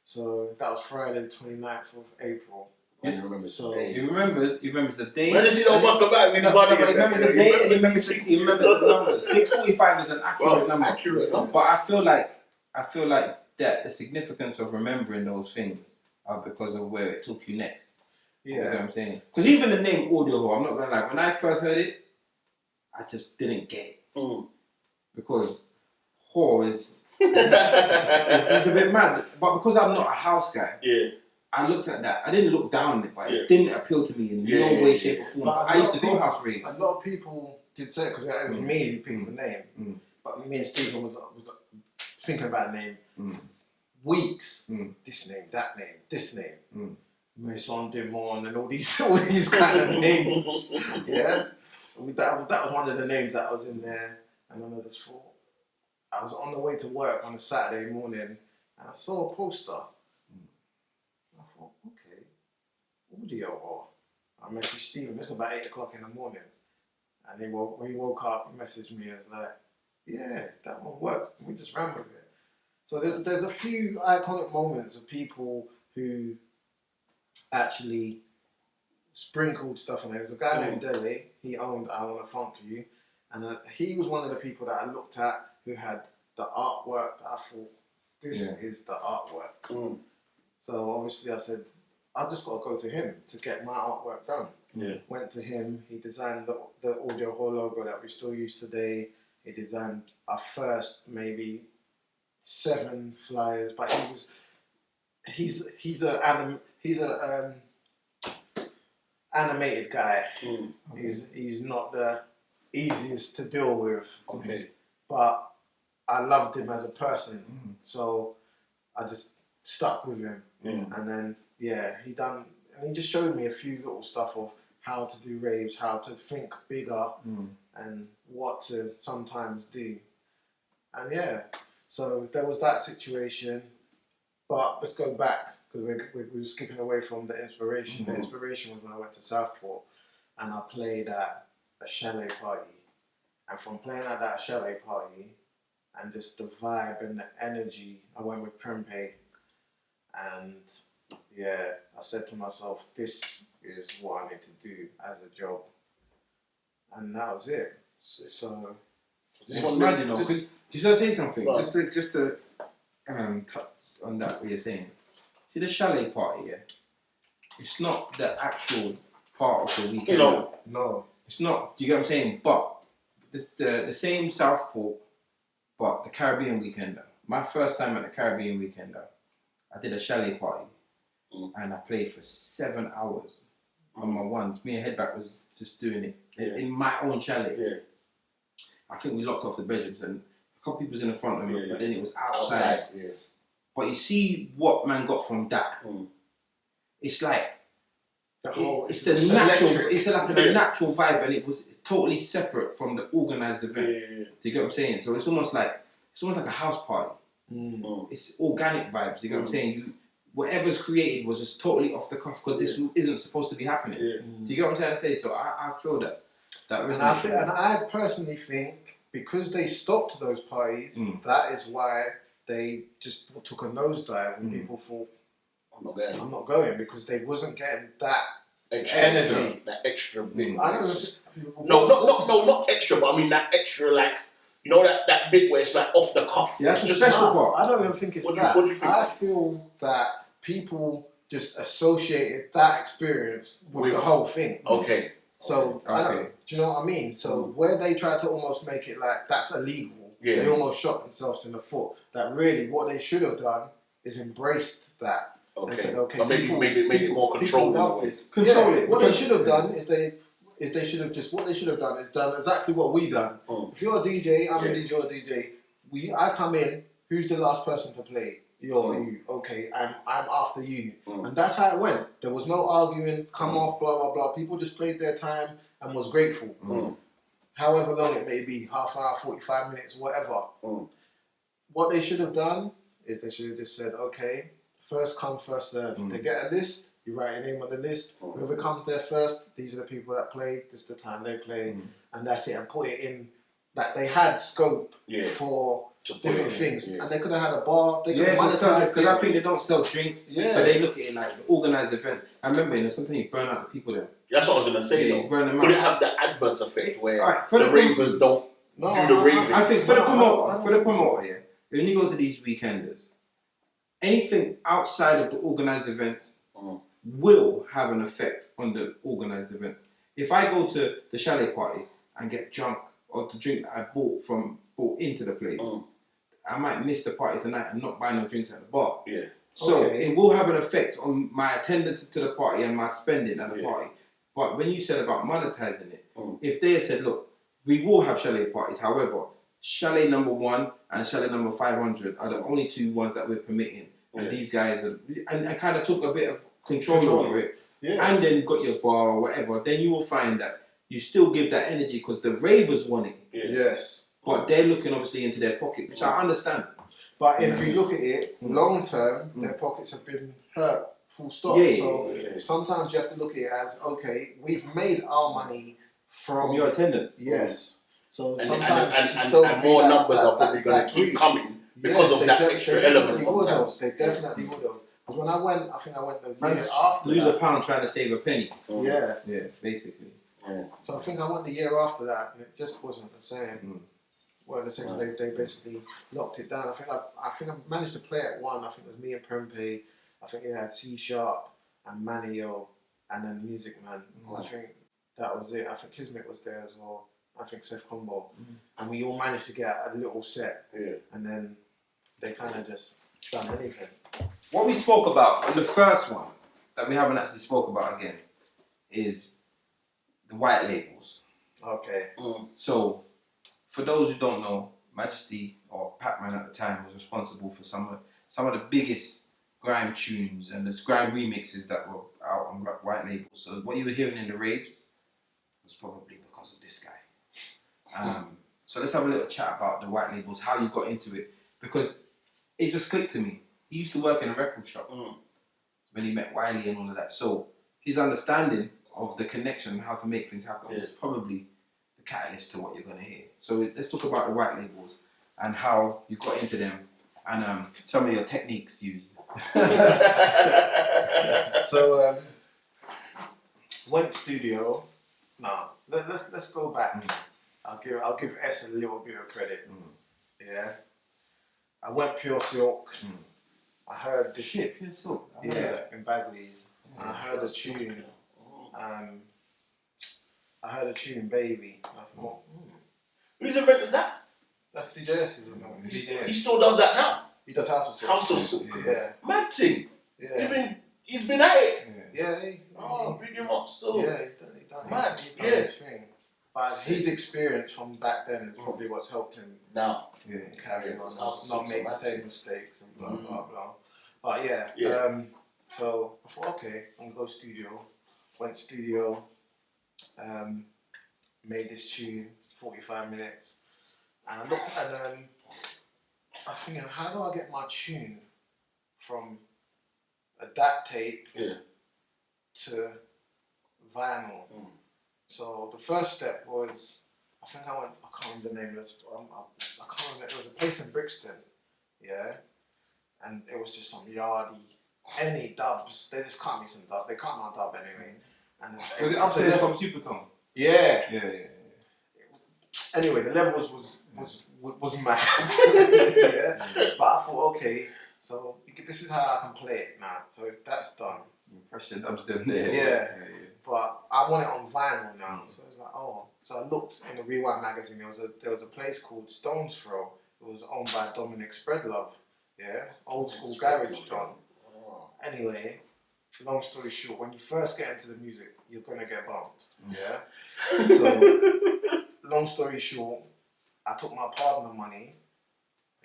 so that was Friday, the 29th of April. And you remember So the day. He remembers the day. When does he don't buckle back with his body? He remembers the day and he remembers the number. 645 is an accurate number. Accurate number. But I feel like that the significance of remembering those things are because of where it took you next. Yeah. You know what I'm saying? Because even the name Audio Hall, I'm not gonna lie, when I first heard it, I just didn't get it. Because whore is it's a bit mad. But because I'm not a house guy, I looked at that. I didn't look down on it, but it didn't appeal to me in no way, shape, or form. I used to go house raves. A lot of people did say it because it was me who picked the name. But me and Stephen was thinking about the name weeks. This name, that name, this name. Maison Dumont and all these kind of names. Yeah. That was one of the names that was in there. And then I just thought, I was on the way to work on a Saturday morning and I saw a poster. I thought, okay, audio or I messaged Stephen, it's about 8 o'clock in the morning. And when he woke up, he messaged me and was like, yeah, that one works. We just ran with it. So there's a few iconic moments of people who actually sprinkled stuff on there. There's a guy named Dele, he owned I Wanna Funk You, and he was one of the people that I looked at who had the artwork that I thought, this is the artwork. So obviously I said, I've just got to go to him to get my artwork done. Went to him, he designed the Audio Hall logo that we still use today. He designed our first maybe 7 flyers, but he's a animated guy. He's not the easiest to deal with. But I loved him as a person, so I just stuck with him. And then he just showed me a few little stuff of how to do raves, how to think bigger, and what to sometimes do. And so there was that situation. But let's go back, because we're skipping away from the inspiration. The inspiration was when I went to Southport and I played at a chalet party. And from playing at that chalet party, and just the vibe and the energy. I went with Prempe, and yeah, I said to myself, this is what I need to do as a job, and that was it. So It's mad, you know. Just to say something, Right. just to touch on that what you're saying. See the chalet party, yeah. It's not the actual part of the weekend. no, It's not. Do you get what I'm saying? But the same Southport, but the Caribbean weekender. My first time at the Caribbean weekender, I did a chalet party, and I played for 7 hours on my ones. Me and Headback was just doing it in my own chalet. Yeah. I think we locked off the bedrooms and a couple people was in the front of me, but then it was outside. Yeah. But you see what man got from that. It's like it's the natural. electric. It's like a natural vibe, and it was totally separate from the organised event. Yeah. Do you get what I'm saying? So it's almost like a house party. It's organic vibes. You get what I'm saying? Whatever's created was just totally off the cuff because this isn't supposed to be happening. Yeah. Do you get what I'm trying to say? So I feel that. And I personally think because they stopped those parties, that is why they just took a nosedive and people thought, I'm not going because they wasn't getting that extra energy, that extra bit. I don't know. Not extra, but I mean that extra, like, you know, that bit where it's like off the cuff. Yeah, that's it's a special part. I don't even think it's that. What do you think? I feel that people just associated that experience with the whole thing. Okay. So do you know what I mean? So where they try to almost make it like that's illegal, they almost shot themselves in the foot. That really what they should have done is embraced that. Okay. And said, okay, but maybe make it more controlled. Control it. What they should have done is they should have just done exactly what we done. If you're a DJ, I'm a DJ, you're a DJ. I come in. Who's the last person to play? You. Okay, and I'm after you. And that's how it went. There was no arguing. Come off. Blah blah blah. People just played their time and was grateful. However long it may be, half an hour, 45 minutes, whatever. What they should have done is they should have just said, okay, first come, first serve. They get a list. You write your name on the list. Whoever comes there first, these are the people that play. This is the time they play, and that's it. And put it in that they had scope for different things, and they could have had a bar. They could have monetized because I think they don't sell drinks, so they look at it like the organised event. I remember, sometimes you burn out the people there. That's what I was gonna say. You burn them out. Could it have the adverse effect where for the ravers don't do the raving? I think for the promoter, when you go to these weekenders, anything outside of the organised events will have an effect on the organised event. If I go to the chalet party and get drunk or the drink that I bought into the place, I might miss the party tonight and not buy no drinks at the bar. Yeah. So it will have an effect on my attendance to the party and my spending at the party. But when you said about monetizing it, if they said, look, we will have chalet parties, however, chalet number 1 and chalet number 500 are the only 2 ones that we're permitting. And these guys are, and kind of took a bit of control over it, and then got your bar or whatever, then you will find that you still give that energy because the ravers want it. Yes. But they're looking obviously into their pocket, which I understand. But if you look at it, long term, their pockets have been hurt, full stop. Sometimes you have to look at it as, okay, we've made our money from your attendance. Yes. So And sometimes and more numbers are probably going to keep coming because of that extra element sometimes. They definitely would have. Because when I went, I think I went the year after lose that. a pound trying to save a penny. Yeah. Yeah, basically. So I think I went the year after that, and it just wasn't the same. Well, the same. They basically locked it down. I think I managed to play at one. I think it was me and Prempe. I think it had C Sharp and Manio, and then Music Man. I think that was it. I think Kismet was there as well. I think Seth Combo, and we all managed to get a little set. And then they kind of just done anything. What we spoke about on the first one that we haven't actually spoke about again is the white labels. Okay. So, for those who don't know, Majesty or Pac-Man at the time was responsible for some of the biggest grime tunes and the grime remixes that were out on white labels. So what you were hearing in the raves was probably because of this guy. So let's have a little chat about the white labels, how you got into it, because it just clicked to me. He used to work in a record shop when he met Wiley and all of that. So his understanding of the connection and how to make things happen is probably the catalyst to what you're going to hear. So let's talk about the white labels and how you got into them, and some of your techniques used. So went studio. No, let's go back. I'll give S a little bit of credit. Yeah, I went Pure Silk. I heard this Shit, Pure Silk. in Bagley's. And I heard a tune. I heard a tune, Baby. And I thought, Whose event is that? that's DJS's. He still does that now. He does House of Silk. House of Silk. Yeah. Mad thing. Yeah. He's been at it. Yeah. Big him up still. Yeah, he's done Mad, he's done yeah. his thing. But his experience from back then is probably what's helped him Now. carry on, House of not Silk's make the a same mad mistakes and blah blah blah. But Yeah. so I thought, okay, I'm gonna go studio. Went studio, made this tune, 45 minutes, and I looked and I was thinking, how do I get my tune from a DAT tape to vinyl? So the first step was, I can't remember the name of it, I can't remember, it was a place in Brixton, yeah, and it was just some yardie, any dubs, they just cut me some dub, they cut my dub anyway. And Was it upstairs from Supertone? Yeah. Yeah. Anyway, the levels was mad. Yeah. But I thought, okay, so this is how I can play it now. So that's done. Pressure dubs them there. Yeah. But I want it on vinyl now. So I was like, oh. So I looked in the Rewind magazine. There was a place called Stones Throw. It was owned by Dominic Spreadlove. Yeah. Old school garage John. Anyway, long story short, when you first get into the music, you're gonna get bumped. Yeah. So long story short, I took my partner money.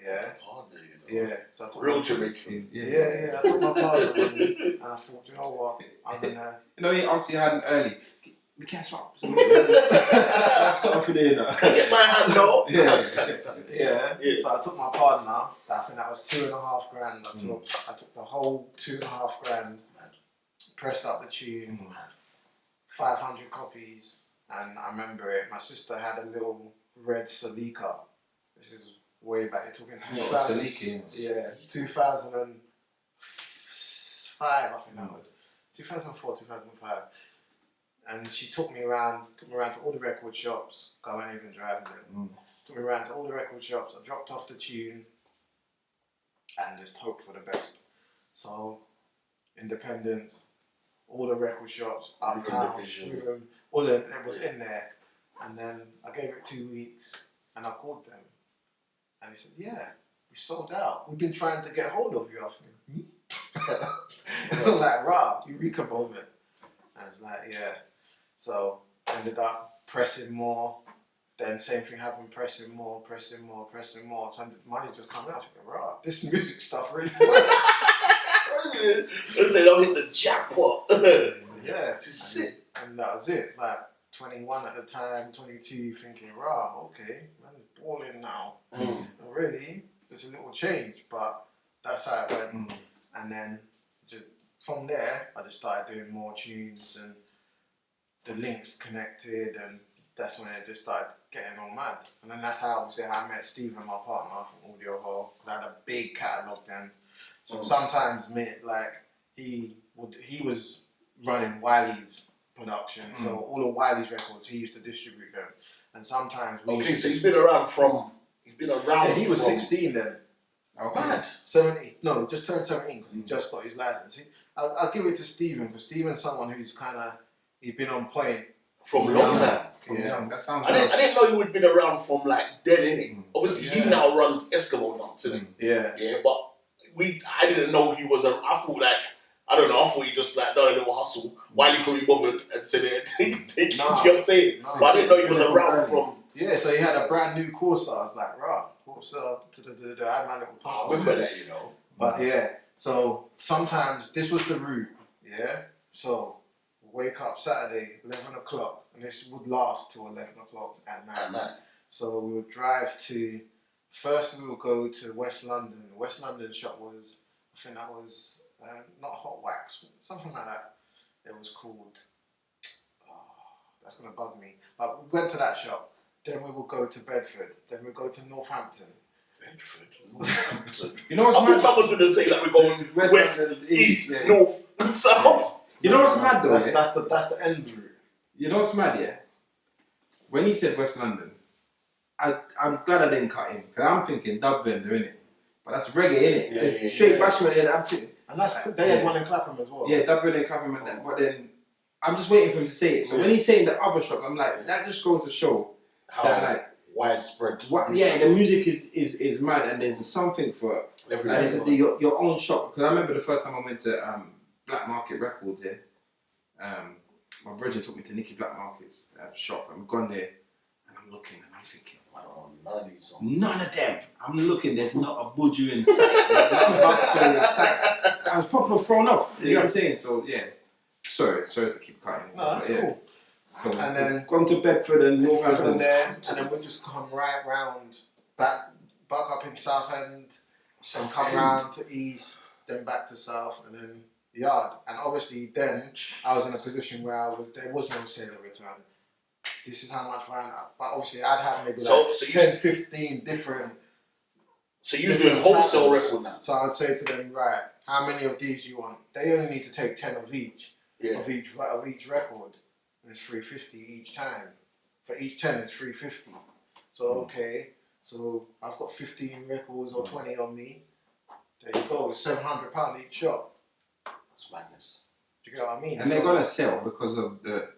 Yeah. Yeah. So I took Real Jamaican. Yeah. I took my partner money, and I thought, you know what? I'm gonna. You know, you asked you had an early. We can't swap. Something for there, you know. Get my hand though. Yeah. So I took my partner. I think that was $2.5 grand. I took the whole $2.5 grand, pressed up the tune, 500 copies, and I remember it. My sister had a little red Celica. This is way back. You're talking 2000. Yeah, 2005. I think that was 2004, 2005. And she took me around to all the record shops. I wasn't even driving them. Took me around to all the record shops. I dropped off the tune and just hoped for the best. So, Independence, all the record shops, Uptown, all of it was in there. And then I gave it 2 weeks and I called them. And they said, yeah, we sold out. We've been trying to get hold of you. I was like, rah, Eureka moment. And it's like, yeah. So ended up pressing more. Then same thing happened, pressing more. So money just coming out. Right, this music stuff really works. They say don't hit the jackpot. Yeah, it's sick. And that was it. Like 21 at the time, 22, thinking, right, okay, man, it's balling now. And really, it's just a little change, but that's how it went. And then from there, I just started doing more tunes and the links connected, and that's when it just started getting all mad. And then that's how obviously I met Stephen, my partner from Audio Hall, because I had a big catalogue then. So sometimes he was running Wiley's production, so all of Wiley's records he used to distribute them. And sometimes so he's been around. Yeah, he was 16 then. Oh, mad. 17. No, just turned 17 because he just got his license. I'll give it to Stephen because Stephen's someone who's he's been on point from a long time. Yeah, that sounds. I didn't know he would been around from like then, innit? Obviously, he now runs Eskimo Dance, innit? Yeah, but I didn't know he was I thought he just like done a little hustle while he could be bothered and said it. You know what I'm saying? But I didn't know he was around from. Yeah, so he had a brand new Corsa. I was like, right, Corsa. I had my little. I remember that, you know. But yeah, so sometimes this was the route. Yeah, so wake up Saturday, 11 o'clock, and this would last till 11 o'clock at night. So we would drive first we would go to West London. The West London shop was, I think that was not Hot Wax, something like that. It was called, that's going to bug me. But we went to that shop, then we would go to Bedford, then we would go to Northampton, Bedford. You know what's I thought mad? man was going to say that we're going west, London, east, yeah. north, south. You know what's mad though? That's the end route. You know what's mad, yeah? When he said West London, I'm glad I didn't cut him. Because I'm thinking dub vendor, innit? But that's reggae, innit? Yeah, Straight yeah. bashment, and I'm thinking, And they had one in Clapham as well. yeah, dub vendor and Clapham and that. But then, I'm just waiting for him to say it. So when he's saying the other shop, I'm like, that just goes to show that, like, widespread. Yeah, the music is mad, and there's something for it. Everywhere. And there's your own shop. Because I remember the first time I went to Black Market Records, yeah. My brother took me to Nicky Black Market's shop. I'm gone there, and I'm looking, and I'm thinking, Oh, none of these songs. none of them. I'm looking, there's not a buju in sight. Not a buckle in sight. I was properly thrown off. You know what I'm saying? So yeah. Sorry to keep cutting. No, that's cool. So And then gone to Bedford and from Northampton. there, and then we just come right round, back up in Southend, then come round to East, then back to South, and then Yard. And obviously then I was in a position where there was no sailor return. This is how much ran out. But obviously I'd have maybe So 10, 15 different. So you're doing wholesale record now? So I would say to them, right, how many of these you want? They only need to take 10 of each, Yeah. of each record. And it's $350 each time. For each 10 it's $350. So okay, so I've got 15 records or 20 on me. There you go, it's £700 each shot. That's madness. Do you get what I mean? And they're gonna sell because of the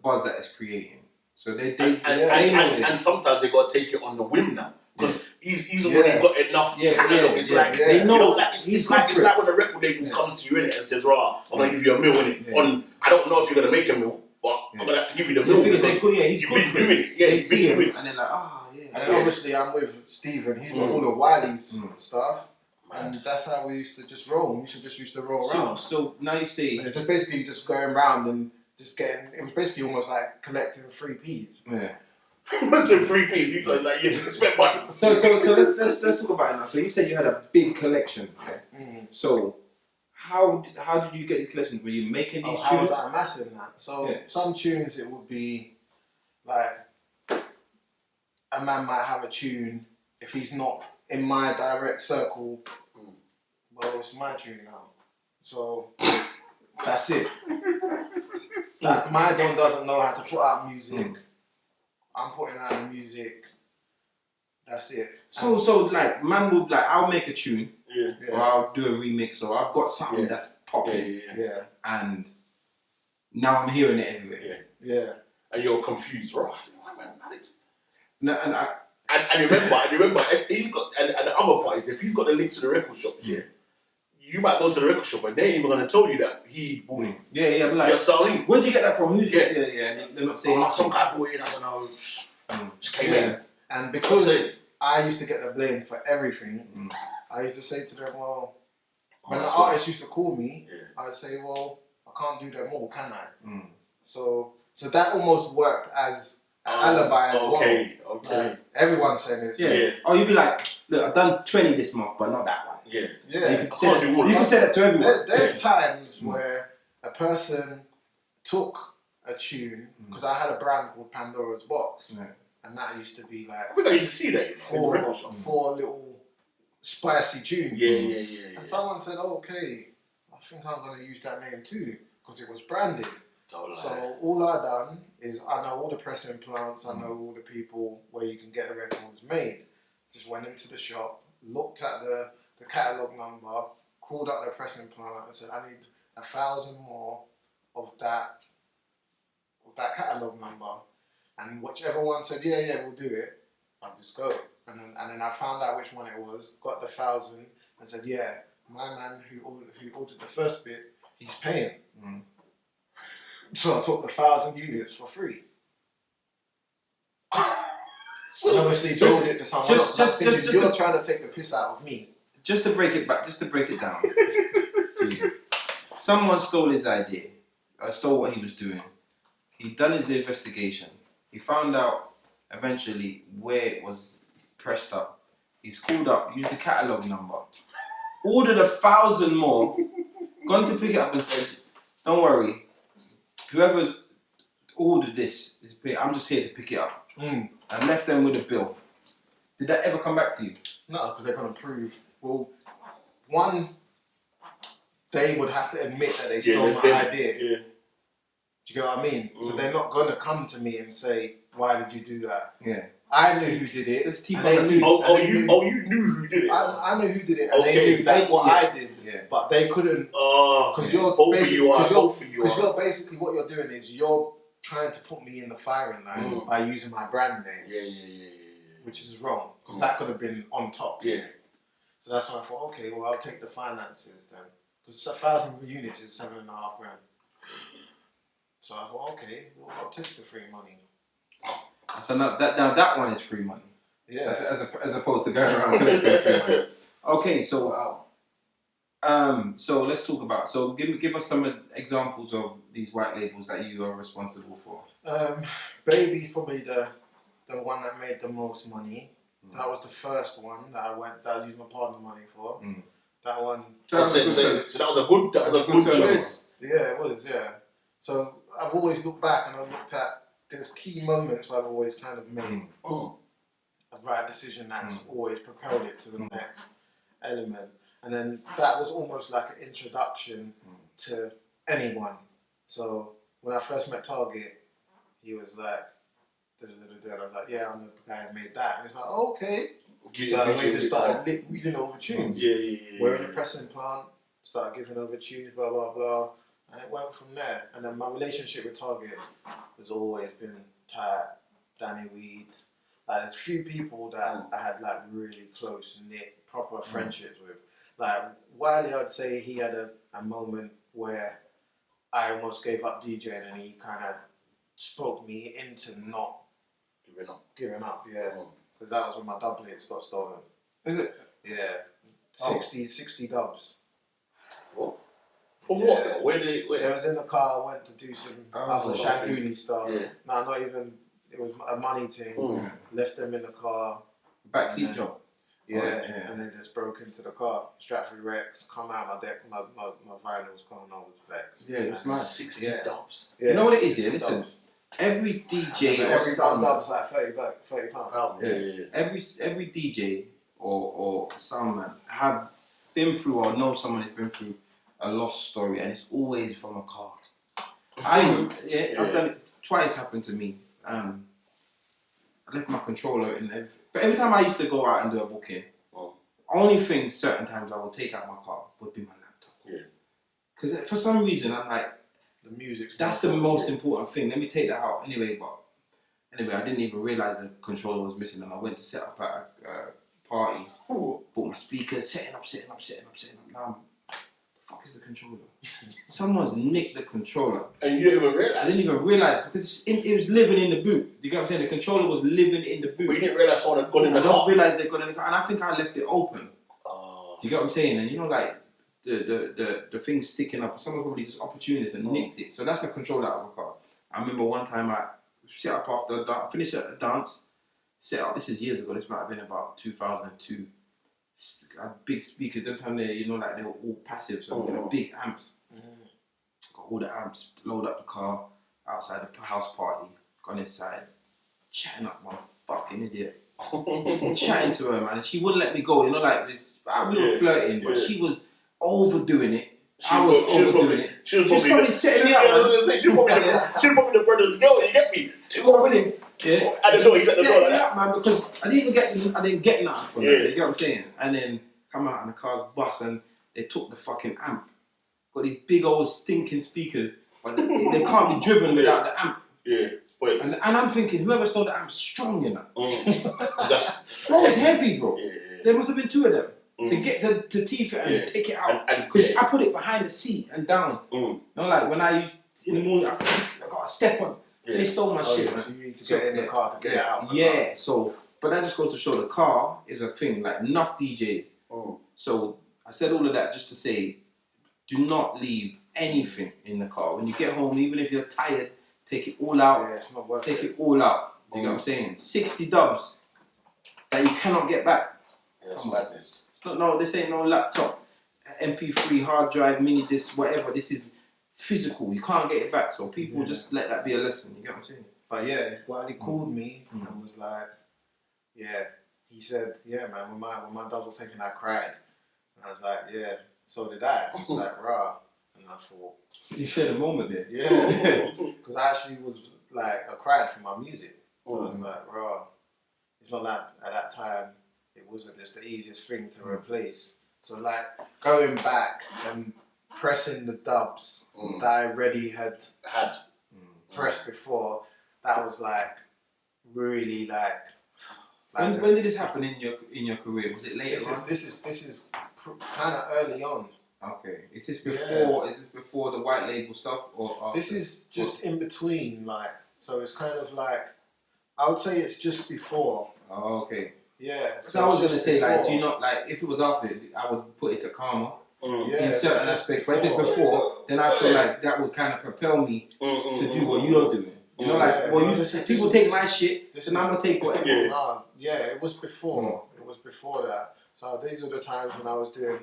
buzz that it's creating. So they And sometimes they gotta take it on the whim now. Because he's already got enough catalog. It's like they know, it's like when a record label comes to you in it and says, "Rah, I'm gonna give you a mill in it." On I don't know if you're gonna make a mill, but I'm gonna have to give you the mill because you've been doing it. Yeah, you've been doing it. And they're like, And then obviously I'm with Stephen, he's got all of Wiley's stuff. And that's how we used to just roll. We used to roll around. So now you see, And it's just basically just going around and just getting. It was basically almost like collecting 3 Ps. yeah. Mention 3 Ps. These are like you expect money. So let's talk about it now. So you said you had a big collection. Okay? So how did you get these collections? Were you making these I tunes? was like amassing that. So some tunes it would be like a man might have a tune if he's not in my direct circle. Well, it's my tune now. So that's it. Like my don doesn't know how to put out music. I'm putting out the music. That's it. So like man would like I'll make a tune, Yeah. or I'll do a remix, or I've got something that's popping, Yeah. and now I'm hearing it everywhere. Yeah. And you're confused, right? No, and And remember, if he's got and the other part is if he's got the links to the record shop, you might go to the record shop and they ain't even gonna tell you that he bought it. Yeah, but like, where'd you get that from? Who did they're not saying some guy bought it, I don't know, just came in. And because I used to get the blame for everything, I used to say to them, well, when the artists used to call me, I would say, well, I can't do them all, can I? So that almost worked as an alibi as well. Okay. Like, everyone's saying this. Yeah. Oh, you'd be like, look, I've done 20 this month, but not that one. Yeah. You can say that to everyone. There's times where a person took a tune, because I had a brand called Pandora's Box, and that used to be like I think I used to see that. four little spicy tunes. Yeah. And someone said, okay, I think I'm going to use that name too, because it was branded. So all I done is I know all the pressing plants, I know all the people where you can get the records made. Just went into the shop, looked at the catalogue number, called up the pressing plant and said, I need 1,000 more of that catalogue number. And whichever one said, yeah, we'll do it, I'll just go. And then I found out which one it was, got the 1,000 and said, yeah, my man who ordered the first bit, he's paying. So I took the 1,000 units for free. So obviously sold it to someone else. You're trying to take the piss out of me. Just to break it down. Someone stole his idea. Stole what he was doing. He done his investigation. He found out eventually where it was pressed up. He's called up, used the catalogue number, ordered 1,000 more, gone to pick it up and said, don't worry, whoever's ordered this, I'm just here to pick it up. And left them with a bill. Did that ever come back to you? No, because they're gonna prove. Well, one, they would have to admit that they stole my idea. Yeah. Do you get what I mean? So they're not gonna come to me and say, "Why did you do that?" Yeah. I knew who did it. There's teeth and on they the knew. tooth. You knew who did it. I knew who did it, and Okay. they knew that what I did. Yeah. But they couldn't. Oh, Because you're both of basically, you are. because you're basically what you're doing is you're trying to put me in the firing line by using my brand name. Yeah. Which is wrong, because that could have been on top. Yeah. So that's why I thought, okay, well, I'll take the finances then. Because 1,000 units is 7.5 grand. So I thought, okay, well, I'll take the free money. So now that one is free money. Yeah. As opposed to going around collecting free money. Okay, so so let's talk about. So give us some examples of these white labels that you are responsible for. Baby's probably the one that made the most money. That was the first one that I used my partner money for. That one. So that was a good choice. Yeah, it was. Yeah. So I've always looked back and I've looked at. There's key moments where I've always kind of made a right decision that's always propelled it to the next element. And then that was almost like an introduction to anyone. So when I first met Target, he was like, and I was like, yeah, I'm the guy who made that. And he's like, oh, okay. So we just started reading over tunes. Yeah. We're in the pressing plant, started giving over tunes, blah, blah, blah. And it went from there. And then my relationship with Target has always been tight. Danny Weed. Like, there's a few people that I had, like, really close, knit, proper friendships with. Like, Wiley, I'd say he had a moment where I almost gave up DJing and he kind of spoke me into not giving up, yeah. Because that was when my dub plates got stolen. Is it? Yeah. 60 dubs. What? For what? Where did it? I was in the car, I went to do some other Shagouli stuff. Yeah. No, not even, it was a money thing. Left them in the car. Backseat job. Yeah, and then just broke into the car. Stratford Rex, come out my deck, my vinyl's going on with Vex. Yeah, it's mad. 60 dubs. Yeah, you know what it is, yeah? 60 Listen, dubs. every DJ or every sound dub's like £30. Yeah. every DJ or sound man have been through or know someone who's been through a lost story, and it's always from a car. I've done it twice. Happened to me. I left my controller in there. But every time I used to go out and do a booking, only thing certain times I would take out my car would be my laptop. Yeah. Because for some reason I'm like, the music's that's the most important thing. Let me take that out anyway. But anyway, I didn't even realise the controller was missing, and I went to set up at a party. Bought my speakers, setting up. Now, the fuck is the controller? Someone's nicked the controller. And you didn't even realise? I didn't even realise because it was living in the boot. You get what I'm saying? The controller was living in the boot. But you didn't realise someone had gone in the car? I don't realise they'd gone in the car, and I think I left it open. Do you get what I'm saying? And you know, like the thing sticking up, someone probably just opportunist and nicked it. So that's a controller out of a car. I remember one time I set up after a dance, finished a dance, set up. This is years ago. This might have been about 2002. I had big speakers. Them time they, you know, like they were all passive, so big amps. Got all the amps, load up the car outside the house party, gone inside, chatting up my fucking idiot. Chatting to her, man, and she wouldn't let me go. You know, like we were flirting, but she was overdoing it. I was overdoing it. She was probably setting me up. She was probably the brother's girl. You get me? 2 more minutes. Yeah, I didn't know he got the door like that, man, because I didn't get nothing from that. You get what I'm saying? And then come out and the car's bust, and they took the fucking amp. Got these big old stinking speakers, but they can't be driven without the amp. Yeah. And I'm thinking, whoever stole the amp's strong, you know. Bro, it's heavy, bro. Yeah. There must have been 2 of them to get to teeth it and take it out. Because I put it behind the seat and down. You know, like when I used in the morning, I got a step on. They stole my shit, man. So you need to get in the car to get it out. Yeah, so, but that just goes to show the car is a thing, like enough DJs. So I said all of that just to say, do not leave anything in the car. When you get home, even if you're tired, take it all out. Yeah, it's not worth Take it all out. You know what I'm saying? 60 dubs that you cannot get back. Yeah, that's madness. It's not, this ain't no laptop, MP3, hard drive, mini disc, whatever. This is physical. You can't get it back. So people just let that be a lesson. You get what I'm saying? But yeah, Wiley called me and was like, yeah, he said, yeah, man, when my dad was taken, I cried. And I was like, yeah, so did I. I was like, rah. And I thought... You shared a moment there. Yeah. Because I actually was like, I cried for my music. So I was like, rah. It's not like at that time, it wasn't just the easiest thing to replace. So like, going back and pressing the dubs that I already had pressed before, that was like, really like... When did this happen in your career? Was it later on? This is kind of early on. Okay. Is this before? Yeah. Is this before the white label stuff, or after? This is just in between, like, so it's kind of like, I would say it's just before. Oh, okay. Yeah. Because I was gonna say, like, do you not like if it was after, I would put it to karma in certain aspects. But if it's before, then I feel like that would kind of propel me to do what you're doing. You know, like, people take my shit, then I'm gonna take whatever. It was before. It was before that. So these are the times when I was doing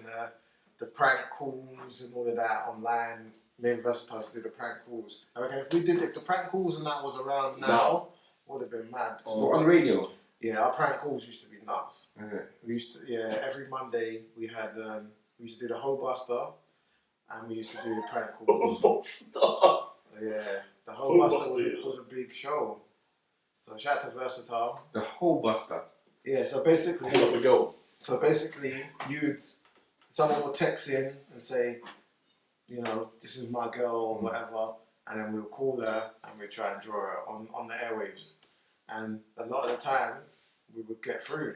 the prank calls and all of that online. Me and Versatile used to do the prank calls. I reckon if the prank calls and that was around now, would have been mad. On radio? Yeah, our prank calls used to be nuts. Okay. We used to, every Monday we had, we used to do the Whole Buster and we used to do the prank calls. Yeah, the Whole Buster was a big show. So shout out to Versatile. The Whole Buster. Yeah, so basically, here we go. So basically, someone would text in and say, you know, this is my girl or whatever, and then we'll call her and we'll try and draw her on the airwaves. And a lot of the time, we would get through.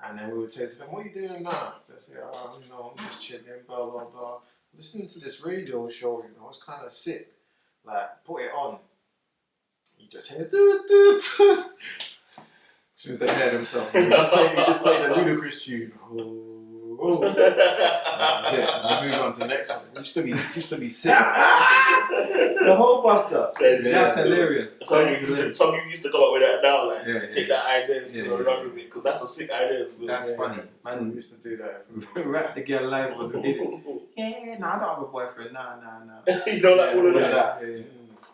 And then we would say to them, what are you doing now? They'd say, oh, you know, I'm just chilling, blah, blah, blah. Listening to this radio show, you know, it's kind of sick. Like, put it on. You just hear, as soon as they hear themselves, you just play the ludicrous tune. And we move on to the next one. It used to be sick. The Whole Buster. That's hilarious. Some of you used to come up with that now, like take that idea and run with it, because that's a sick idea. So. That's funny. Man, we used to do that. Rap the girl live on the video. Yeah, no, I don't have a boyfriend. Nah. You know, like all of that. Yeah.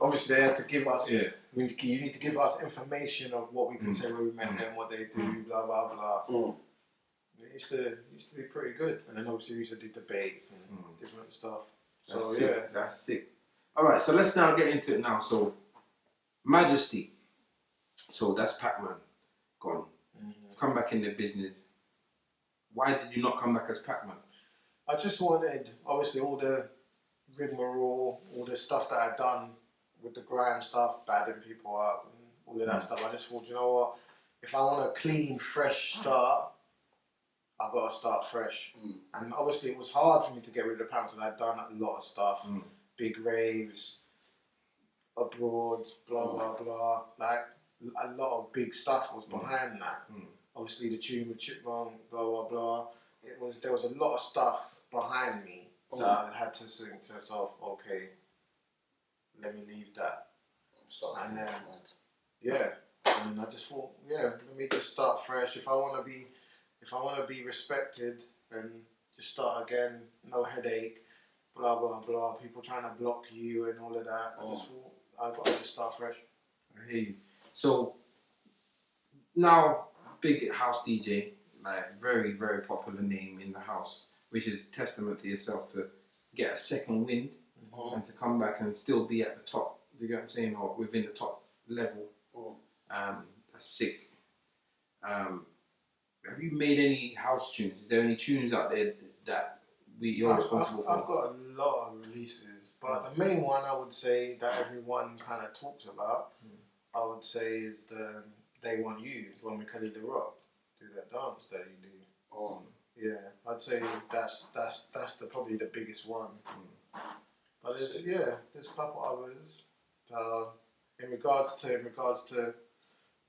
Obviously, they had to give us. Yeah. You need to give us information of what we can say when we met them, what they do, blah blah blah. It used to be pretty good, and then obviously we used to do debates and different stuff. So that's sick. That's sick. All right, so let's now get into it now. So, Majesty. So that's Pac-Man gone. Come back in the business. Why did you not come back as Pac-Man? I just wanted, obviously, all the rigmarole, all the stuff that I'd done with the grime stuff, badding people up, and all of that stuff. I just thought, you know what? If I want a clean, fresh start, I've got to start fresh. And obviously it was hard for me to get rid of the pound because I'd done a lot of stuff. Big raves, abroad, blah, blah, blah. Like, a lot of big stuff was behind that. Obviously the tune with Chipmunk, blah, blah, blah. There was a lot of stuff behind me that I had to think to myself, okay, let me leave that. And then, and then I just thought, let me just start fresh. If I want to be respected, then just start again, no headache, blah, blah, blah, people trying to block you and all of that. I just thought, I've got to just start fresh. I hear you. So, now, big house DJ, like very, very popular name in the house, which is testament to yourself to get a second wind and to come back and still be at the top, you get what I'm saying, or within the top level. That's sick. Have you made any house tunes? Is there any tunes out there that you're responsible for? I've got a lot of releases, but the main one I would say that everyone kind of talks about, I would say is the They Want You, the one with Kelly the Rock, do that dance that you do. Yeah, I'd say that's probably the biggest one. But there's a couple others. In regards to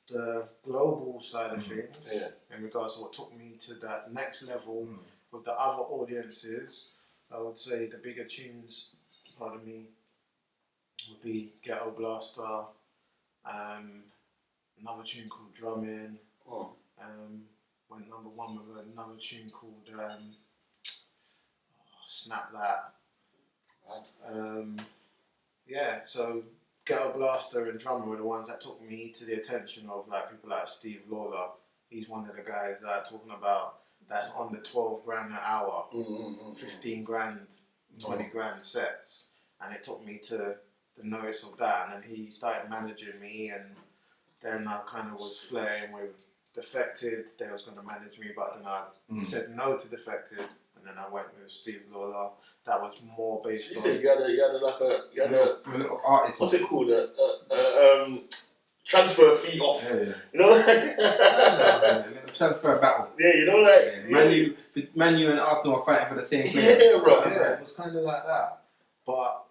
the global side of things, in regards to what took me to that next level with the other audiences, I would say the bigger tunes, pardon me, would be Ghetto Blaster, another tune called Drumming, went number one with another tune called Snap That. So Ghetto Blaster and Drummer were the ones that took me to the attention of like people like Steve Lawler he's one of the guys that I'm talking about that's on the 12 grand an hour, 15 grand, 20 grand sets. And it took me to the notice of that. And then he started managing me, and then I kind of was flirting with Defected. They was going to manage me, but then I said no to Defected, and then I went with Steve Lawler. That was more based on... You said you had a little artist. what's it called? Transfer fee off. Yeah. You know, like transfer battle. yeah, you know, like Manu and Arsenal are fighting for the same player. yeah, bro. Yeah, it was kind of like that. But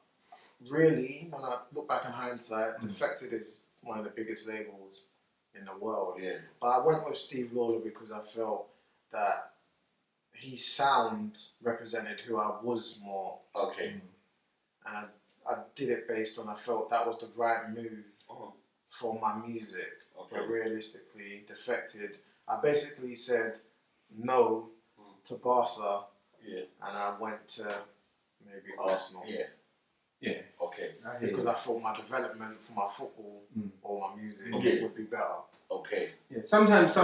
really, when I look back in hindsight, Defected is one of the biggest labels in the world. Yeah. But I went with Steve Lawler because I felt that his sound represented who I was more. Okay. And I did it based on, I felt that was the right move for my music. Okay. But realistically, Defected, I basically said no to Barca, Yeah. and I went to maybe Arsenal. Yeah. Yeah. Okay. Because I thought my development for my football or my music would be better. Okay. Yeah. Sometimes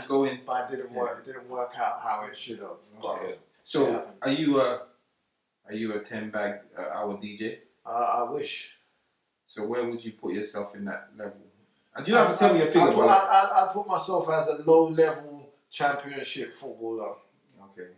going. But it didn't work. It didn't work out how it should have. Okay. So are you a 10 bag hour DJ? I wish. So where would you put yourself in that level? And you don't have to tell me a figure, but I put myself as a low level championship footballer. okay.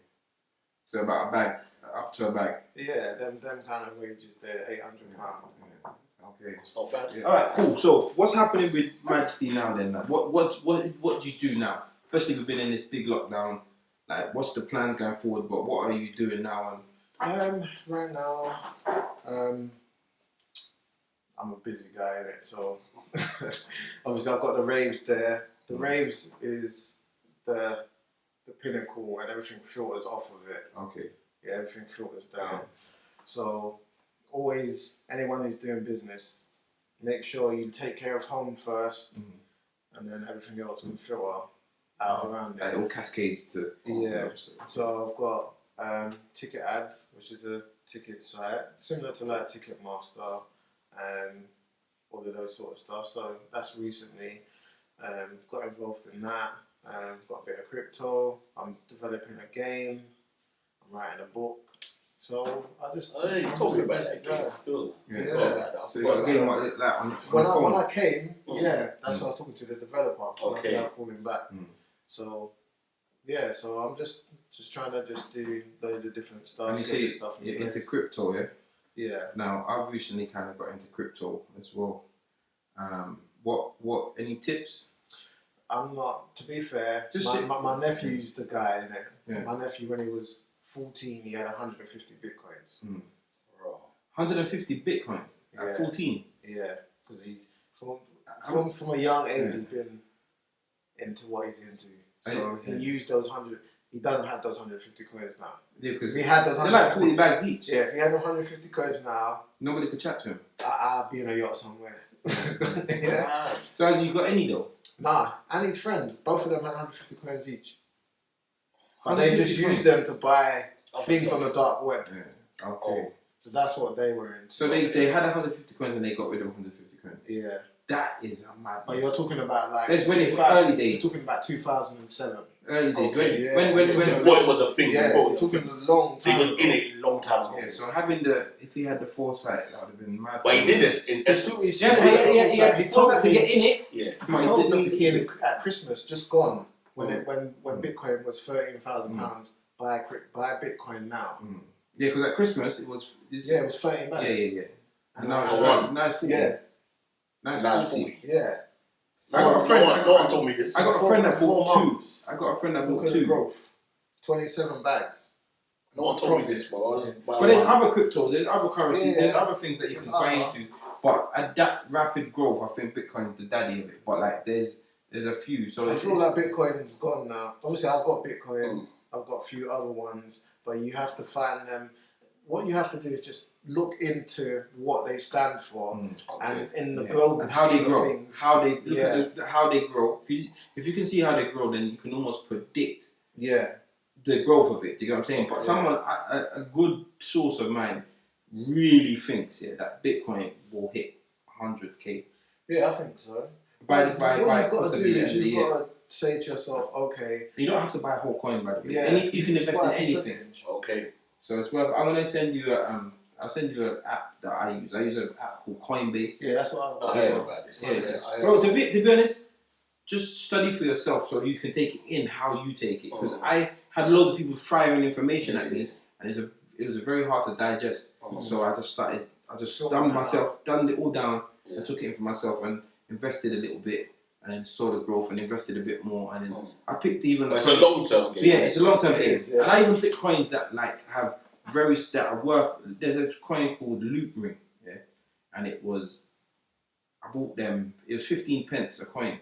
So about a bag, up to a bag. Yeah, them kind of wages there, £800. Yeah. Okay. It's not bad. Yeah. All right, cool. So what's happening with Majesty now then? Like, what do you do now? Especially we've been in this big lockdown. Like, what's the plans going forward? But what are you doing now? Right now, I'm a busy guy in it, so obviously I've got the raves there. The raves is the pinnacle, and everything filters off of it. Okay. Yeah, everything filters down. So always, anyone who's doing business, make sure you take care of home first, and then everything else can filter out around it. It all cascades to. Yeah. So I've got Ticket Ad, which is a ticket site similar to like Ticketmaster and all of those sort of stuff. So that's recently got involved in that. Got a bit of crypto. I'm developing a game. I'm writing a book. So I just. You told me about that game still. Yeah. So you got a game like on When the phone? I came, that's what I was talking to the developer. Okay. I called him back. So yeah, so I'm just trying to just do loads of different stuff. And you say stuff you're into crypto, yeah? Yeah. Now I've recently kind of got into crypto as well. What any tips? I'm not. To be fair, Just my nephew's the guy in it. Yeah. My nephew, when he was 14, he had 150 bitcoins. 150 bitcoins at 14. Yeah, because he's from a young age he's been into what he's into. So he used those 100. He doesn't have those 150 coins now. Yeah, because he had those. They're like 40 bags each. Yeah, if he had 150 coins now, nobody could chat to him. I'd be in a yacht somewhere. Yeah. So has you got any though? Nah, and his friend, both of them had 150 coins each. But they just used them to buy things on the dark web. Yeah. Okay. So that's what they were in. So they had 150 coins and they got rid of 150 coins. Yeah. That is a mad. But you're talking about like. That's when it's early days. You're talking about 2007. Early days. Okay. When before it was a thing. Yeah, Before you're talking a long time. So he was in it a long time ago. Yeah, so if he had the foresight, that would have been mad. But he did this in essence. Yeah. He told us to get in it. Yeah. He told me at Christmas, just gone, when Bitcoin was £13,000, buy Bitcoin now. Yeah, because at Christmas it was. It was 30 bags. Yeah. And now it's 40. Yeah. Now it's 40. Yeah. I got a friend. No one told me this. I got a friend that bought 2. months. I got a friend that bought Look at the 2. growth. 27 bags. No one told me this, bro. But there's other crypto, there's other currency, there's other things that you can buy other. into. But at that rapid growth, I think Bitcoin's the daddy of it. But like, there's a few. So I feel like Bitcoin's gone now. Obviously, I've got Bitcoin. I've got a few other ones, but you have to find them. What you have to do is just look into what they stand for, and in the global and how they grow, things, how they look at how they grow. If you can see how they grow, then you can almost predict the growth of it. Do you get what I'm saying? But someone, a good source of mine, really thinks that Bitcoin will hit 100k. Yeah, I think so. By what you've got to do possibly is end of the you've year. got to say to yourself, okay. You don't have to buy a whole coin, by the way. Yeah, You can invest in anything. Okay. So it's worth. I'm gonna send you I'll send you an app that I use. I use an app called Coinbase. Yeah, that's what I heard about this. Bro, to be honest, just study for yourself so you can take it in how you take it. Because I had a lot of people firing information at me, and it was very hard to digest. So I just done it all down, and took it in for myself, and invested a little bit, and then saw the growth, and invested a bit more, and then I picked even. It's a long term game. Yeah, it's a long term game, yeah. and I even picked coins that like have that are worth. There's a coin called Loop Ring, yeah, and I bought them. It was 15 pence a coin.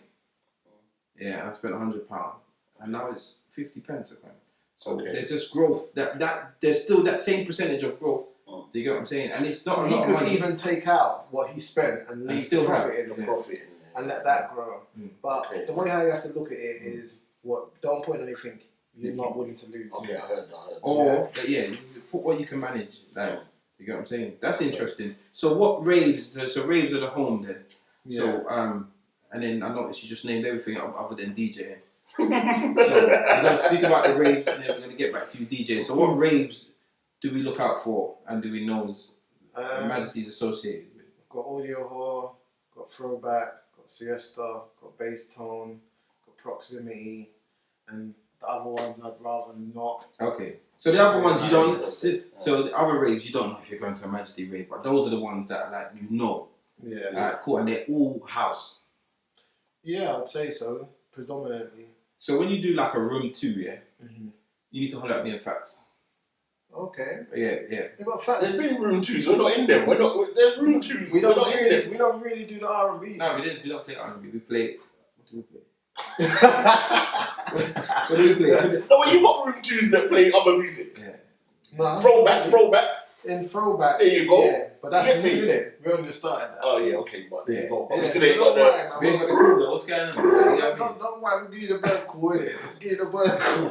Yeah, and I spent £100, and now it's 50 pence a coin. So there's just growth. That there's still that same percentage of growth. Do you get what I'm saying? And it's not a lot of money. He could even take out what he spent and leave still the profit in The there profit. and let that grow. But the way how you have to look at it is don't put anything you're not willing to lose. Okay, I heard. Or you put what you can manage. Like, you get what I'm saying? That's interesting. So what raves? So raves are the home then. Yeah. So and then I noticed you just named everything other than DJing. So we're going to speak about the raves, and then we're going to get back to you DJing. So what raves do we look out for, and do we know Majesty is associated with? Got audio whore, got throwback, got siesta, got bass tone, got proximity, and the other ones I'd rather not. Okay. So the other ones you don't. So the other raves you don't know if you're going to a Majesty rave, but those are the ones that like you know. Yeah. Cool, and they're all house. Yeah, I'd say so. Predominantly. So when you do like a room 2, you need to hold up me in facts. Okay. Yeah. But facts. There's been room 2s. We're not in them. There's room 2s. We don't really do the R&B. No, we don't play R&B. We play. What do we play? What do we play? No, well, you got room 2s that play other music. Yeah. No. Throwback. In throwback. There you go. Yeah, but that's new, isn't it? We only just started that. Oh yeah, okay, but there you go. But Yeah, we still so ain't got don't worry, the. man. We ain't got the crew though. What's going on? Don't worry, we'll give you the bird call with it. We'll give you the bird call. You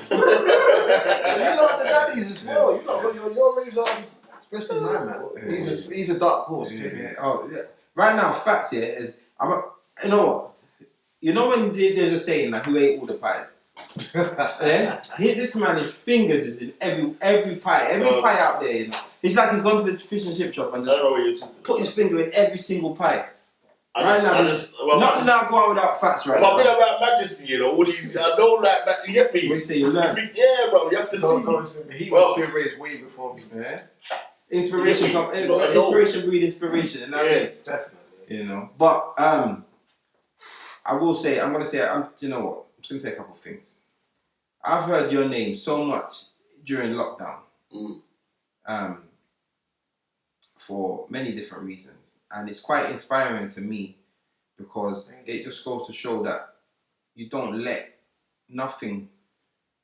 know the daddies as well. You know your raves are, especially my man. He's a dark horse. Yeah. Oh, yeah. Right now, facts here is you know what? You know when there's a saying like, "Who ate all the pies?" Yeah, this man, his fingers is in every pie, pie out there. You know? It's like he's gone to the fish and chip shop and just put his finger in every single pie. Not go out without facts right now. But about Majesty, you know, I don't like that. You get me? We say you learn. Yeah, bro, you have to see. He was doing raves way before me. Yeah. Inspiration breed inspiration, and Definitely. You know, but I will say, you know what? I'm just gonna say a couple of things. I've heard your name so much during lockdown, for many different reasons, and it's quite inspiring to me because it just goes to show that you don't let nothing.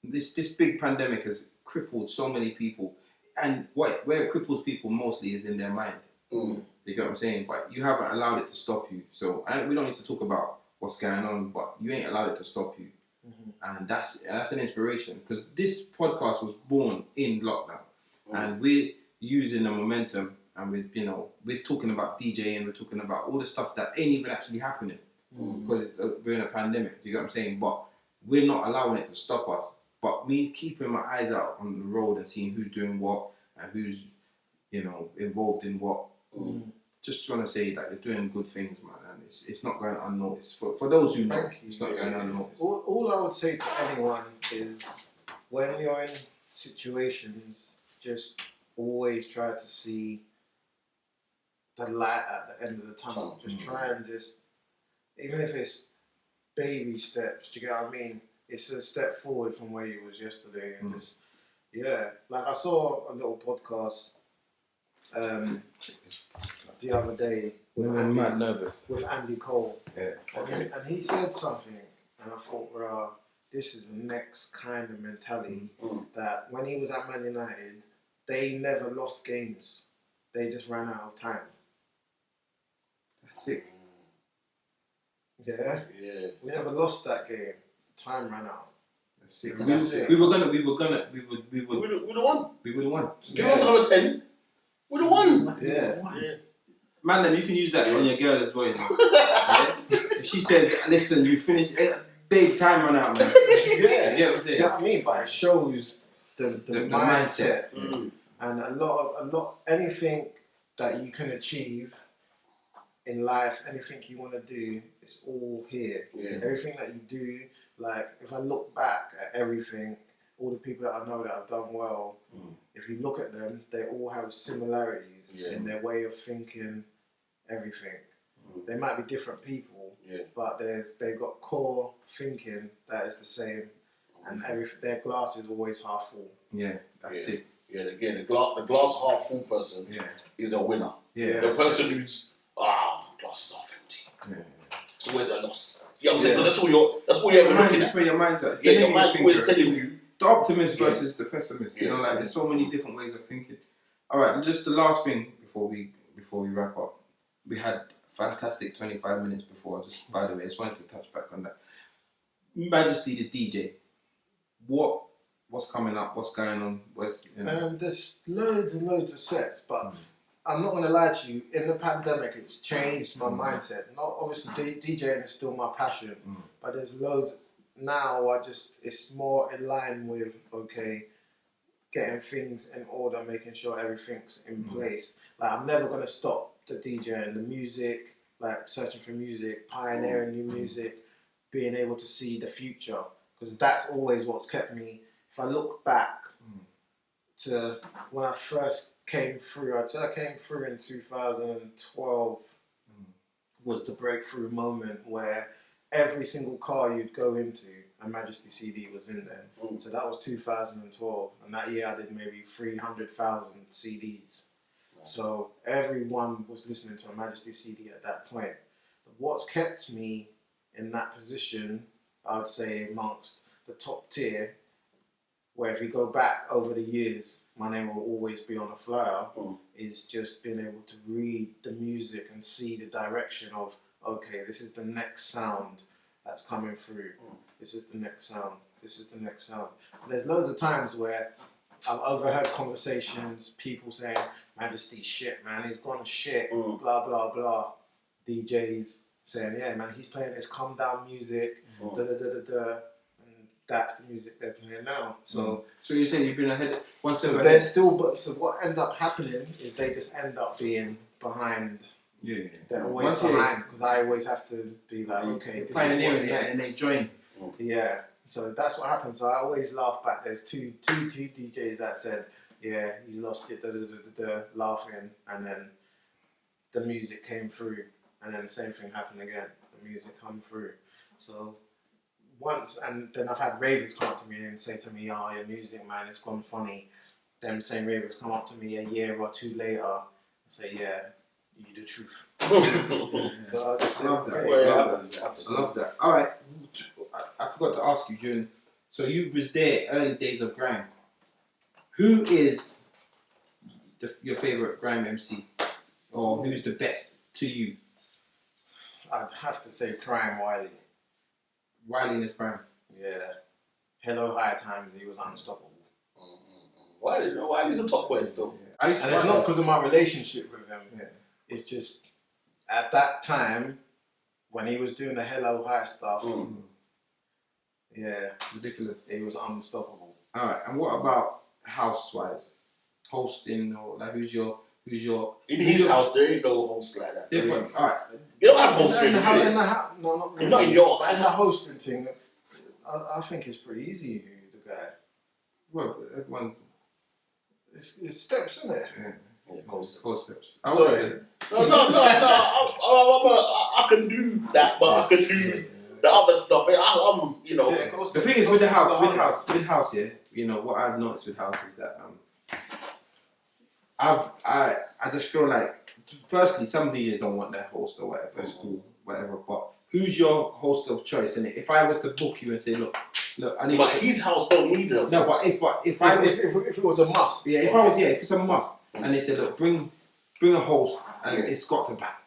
This big pandemic has crippled so many people, and where it cripples people mostly is in their mind. You get what I'm saying? But you haven't allowed it to stop you. So we don't need to talk about what's going on, but you ain't allowed it to stop you. And that's an inspiration, because this podcast was born in lockdown, and we're using the momentum, and we're talking about DJing, we're talking about all the stuff that ain't even actually happening because we're in a pandemic. Do you get what I'm saying? But we're not allowing it to stop us. But me keeping my eyes out on the road and seeing who's doing what and who's involved in what. Just trying to say that you're doing good things, man, and it's not going unnoticed. For those who know, it's not going unnoticed. All I would say to anyone is, when you're in situations, just always try to see the light at the end of the tunnel. Just try and even if it's baby steps, do you get what I mean? It's a step forward from where you was yesterday, and like I saw a little podcast the other day I'm mad nervous with Andy Cole, and he said something, and I thought, this is the next kind of mentality that when he was at Man United, they never lost games, they just ran out of time. That's sick. Yeah, we never lost that game. Time ran out. That's sick. We would have won. We would have won. Give us another 10. We'd have won. Yeah. Man, then you can use that on your girl as well. You know? If she says, "Listen, you finished," babe, time run out, man. Yeah, You know what I'm saying? you know what I mean? But it shows the mindset. And a lot, anything that you can achieve in life, anything you want to do, it's all here. Yeah. Everything that you do, like if I look back at everything, all the people that I know that have done well, if you look at them, they all have similarities in their way of thinking, everything. They might be different people, but they've got core thinking that is the same, and their glass is always half full. Yeah, that's it. Yeah, again, the glass half full person is a winner. Yeah. The person who's glass is half empty. Yeah. It's always a loss. You know what I'm saying? 'Cause that's what you're ever looking at. That's where your mind's at. Your mind's always telling you. The optimist versus the pessimist. You know, like there's so many different ways of thinking. All right, and just the last thing before we wrap up. We had fantastic 25 minutes before. Just by the way, I just wanted to touch back on that. Majesty, the DJ. What's coming up? What's going on? There's loads and loads of sets, but I'm not going to lie to you. In the pandemic, it's changed my mindset. Not obviously DJing is still my passion, but there's loads now. It's more in line with getting things in order, making sure everything's in place. Like I'm never going to stop the DJing, the music, like searching for music, pioneering new music, being able to see the future, because that's always what's kept me. If I look back to when I first came through, I'd say I came through in 2012 was the breakthrough moment where every single car you'd go into, a Majesty CD was in there. So that was 2012, and that year I did maybe 300,000 CDs. So everyone was listening to a Majesty CD at that point. But what's kept me in that position, I would say amongst the top tier, where if you go back over the years, my name will always be on a flyer, is just being able to read the music and see the direction of, this is the next sound that's coming through. This is the next sound. This is the next sound. And there's loads of times where I've overheard conversations, people saying, Majesty shit, man, he's gone shit, blah, blah, blah. DJs saying, yeah, man, he's playing this calm down music, da-da-da-da-da. That's the music they're playing now. So you're saying you've been ahead one step ahead? They're still, so what ends up happening is they just end up being behind. Yeah. They're always behind, because I always have to be like, this is what's next. And they join. Yeah. So that's what happens. So I always laugh back. There's two DJs that said, yeah, he's lost it, laughing, and then the music came through, and then the same thing happened again. The music come through. So once, and then I've had ravers come up to me and say to me, "Oh, your music, man, it's gone funny." Them same ravers come up to me a year or two later and say, "Yeah, you the truth." So I just love that. I love that. All right, I forgot to ask you, so you was there early days of grime. Who is your favorite grime MC, or who's the best to you? I'd have to say Prime Wiley. Wiley in his prime. Yeah. Hello High Times, he was unstoppable. Wiley's a top player still. Yeah. And it's not because of my relationship with him. Yeah. It's just at that time when he was doing the Hello High stuff. Yeah. Ridiculous. He was unstoppable. Alright, and what about house-wise? Hosting, or like who's your in his house there ain't no host like that. Yeah, but, alright. You don't have hosting. In the house, no, not really. Not in your house. In the house. hosting thing, I think it's pretty easy who the guy. Well, everyone's It's steps, isn't it? Yeah, four steps. Sorry. No. I can do that, but I can do the other stuff. I'm. Yeah, the thing is with house, yeah. You know what I've noticed with house is that I just feel like, firstly, some DJs don't want their host or whatever. It's cool, whatever. But who's your host of choice? And if I was to book you and say, look, I need. But his house don't need a host. No, but if it was a must. Yeah, if it's a must, and they say, look, bring a host, and it's got to back.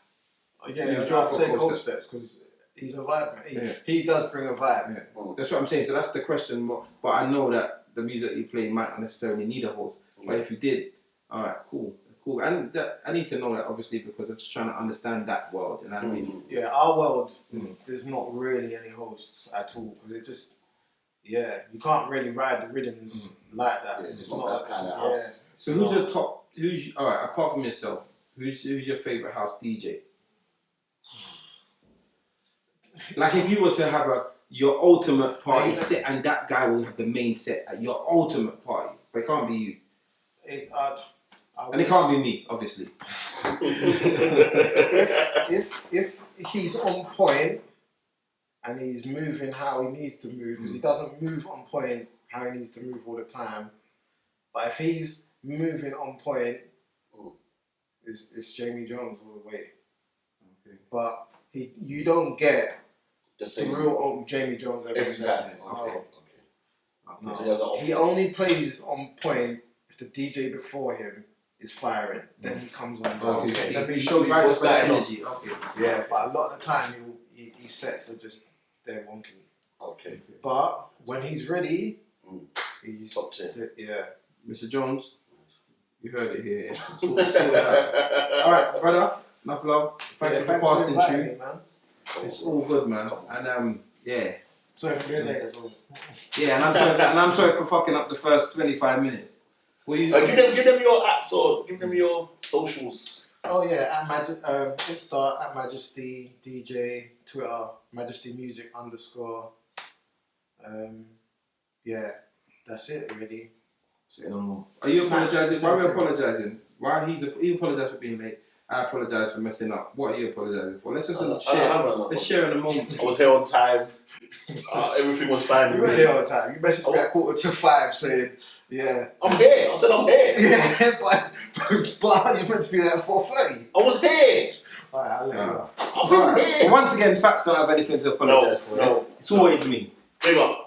Yeah, I'd say Cold Steps, because he's a vibe, man. He does bring a vibe. Yeah. That's what I'm saying. So that's the question. But I know that the music you play might not necessarily need a host. But if you did, alright, cool. cool. And I need to know that obviously because I'm just trying to understand that world. You know what I mean? Yeah, our world, there's not really any hosts at all because it just, you can't really ride the rhythms like that. Yeah, it's not not that kind of house. So who's your top? All right? Apart from yourself, who's your favorite house DJ? Like if you were to have your ultimate party set, and that guy will have the main set at your ultimate party, but it can't be you, and it can't be me, obviously. if he's on point and he's moving how he needs to move, because he doesn't move on point how he needs to move all the time. But if he's moving on point, it's Jamie Jones all the way. Okay. But you don't get Just the say real old Jamie Jones every time. No. No. So He only plays on point if the DJ before him is firing. Then he comes on. Okay. Let me He show you rides what's that going on. energy. Okay. Yeah, but a lot of the time he sets are just they're wonky. Okay. But when he's ready, he's Top 10. Yeah. Mr. Jones, you heard it here. Sort it out. All right, brother. Enough love. Thank you for passing inviting through. me, man. It's all good, man. And yeah. Sorry for being late as well. Yeah, and I'm sorry for fucking up the first 25 minutes. What you give them your apps or give them your socials. Oh yeah, at Insta at Majesty DJ, Twitter Majesty Music _. Yeah, that's it really. Are you apologising? Why are we apologising? He apologised for being late. I apologise for messing up. What are you apologising for? Let's just share in a moment. I was here on time. Everything was fine. You were here all the time. You messaged me at 4:45 saying, yeah. I'm here. I said I'm here. Yeah, but you meant to be there at 4:30. I was here. Alright, I'll let you know. I was here. But once again, facts don't have anything to apologise for. No. It's always me. Big up.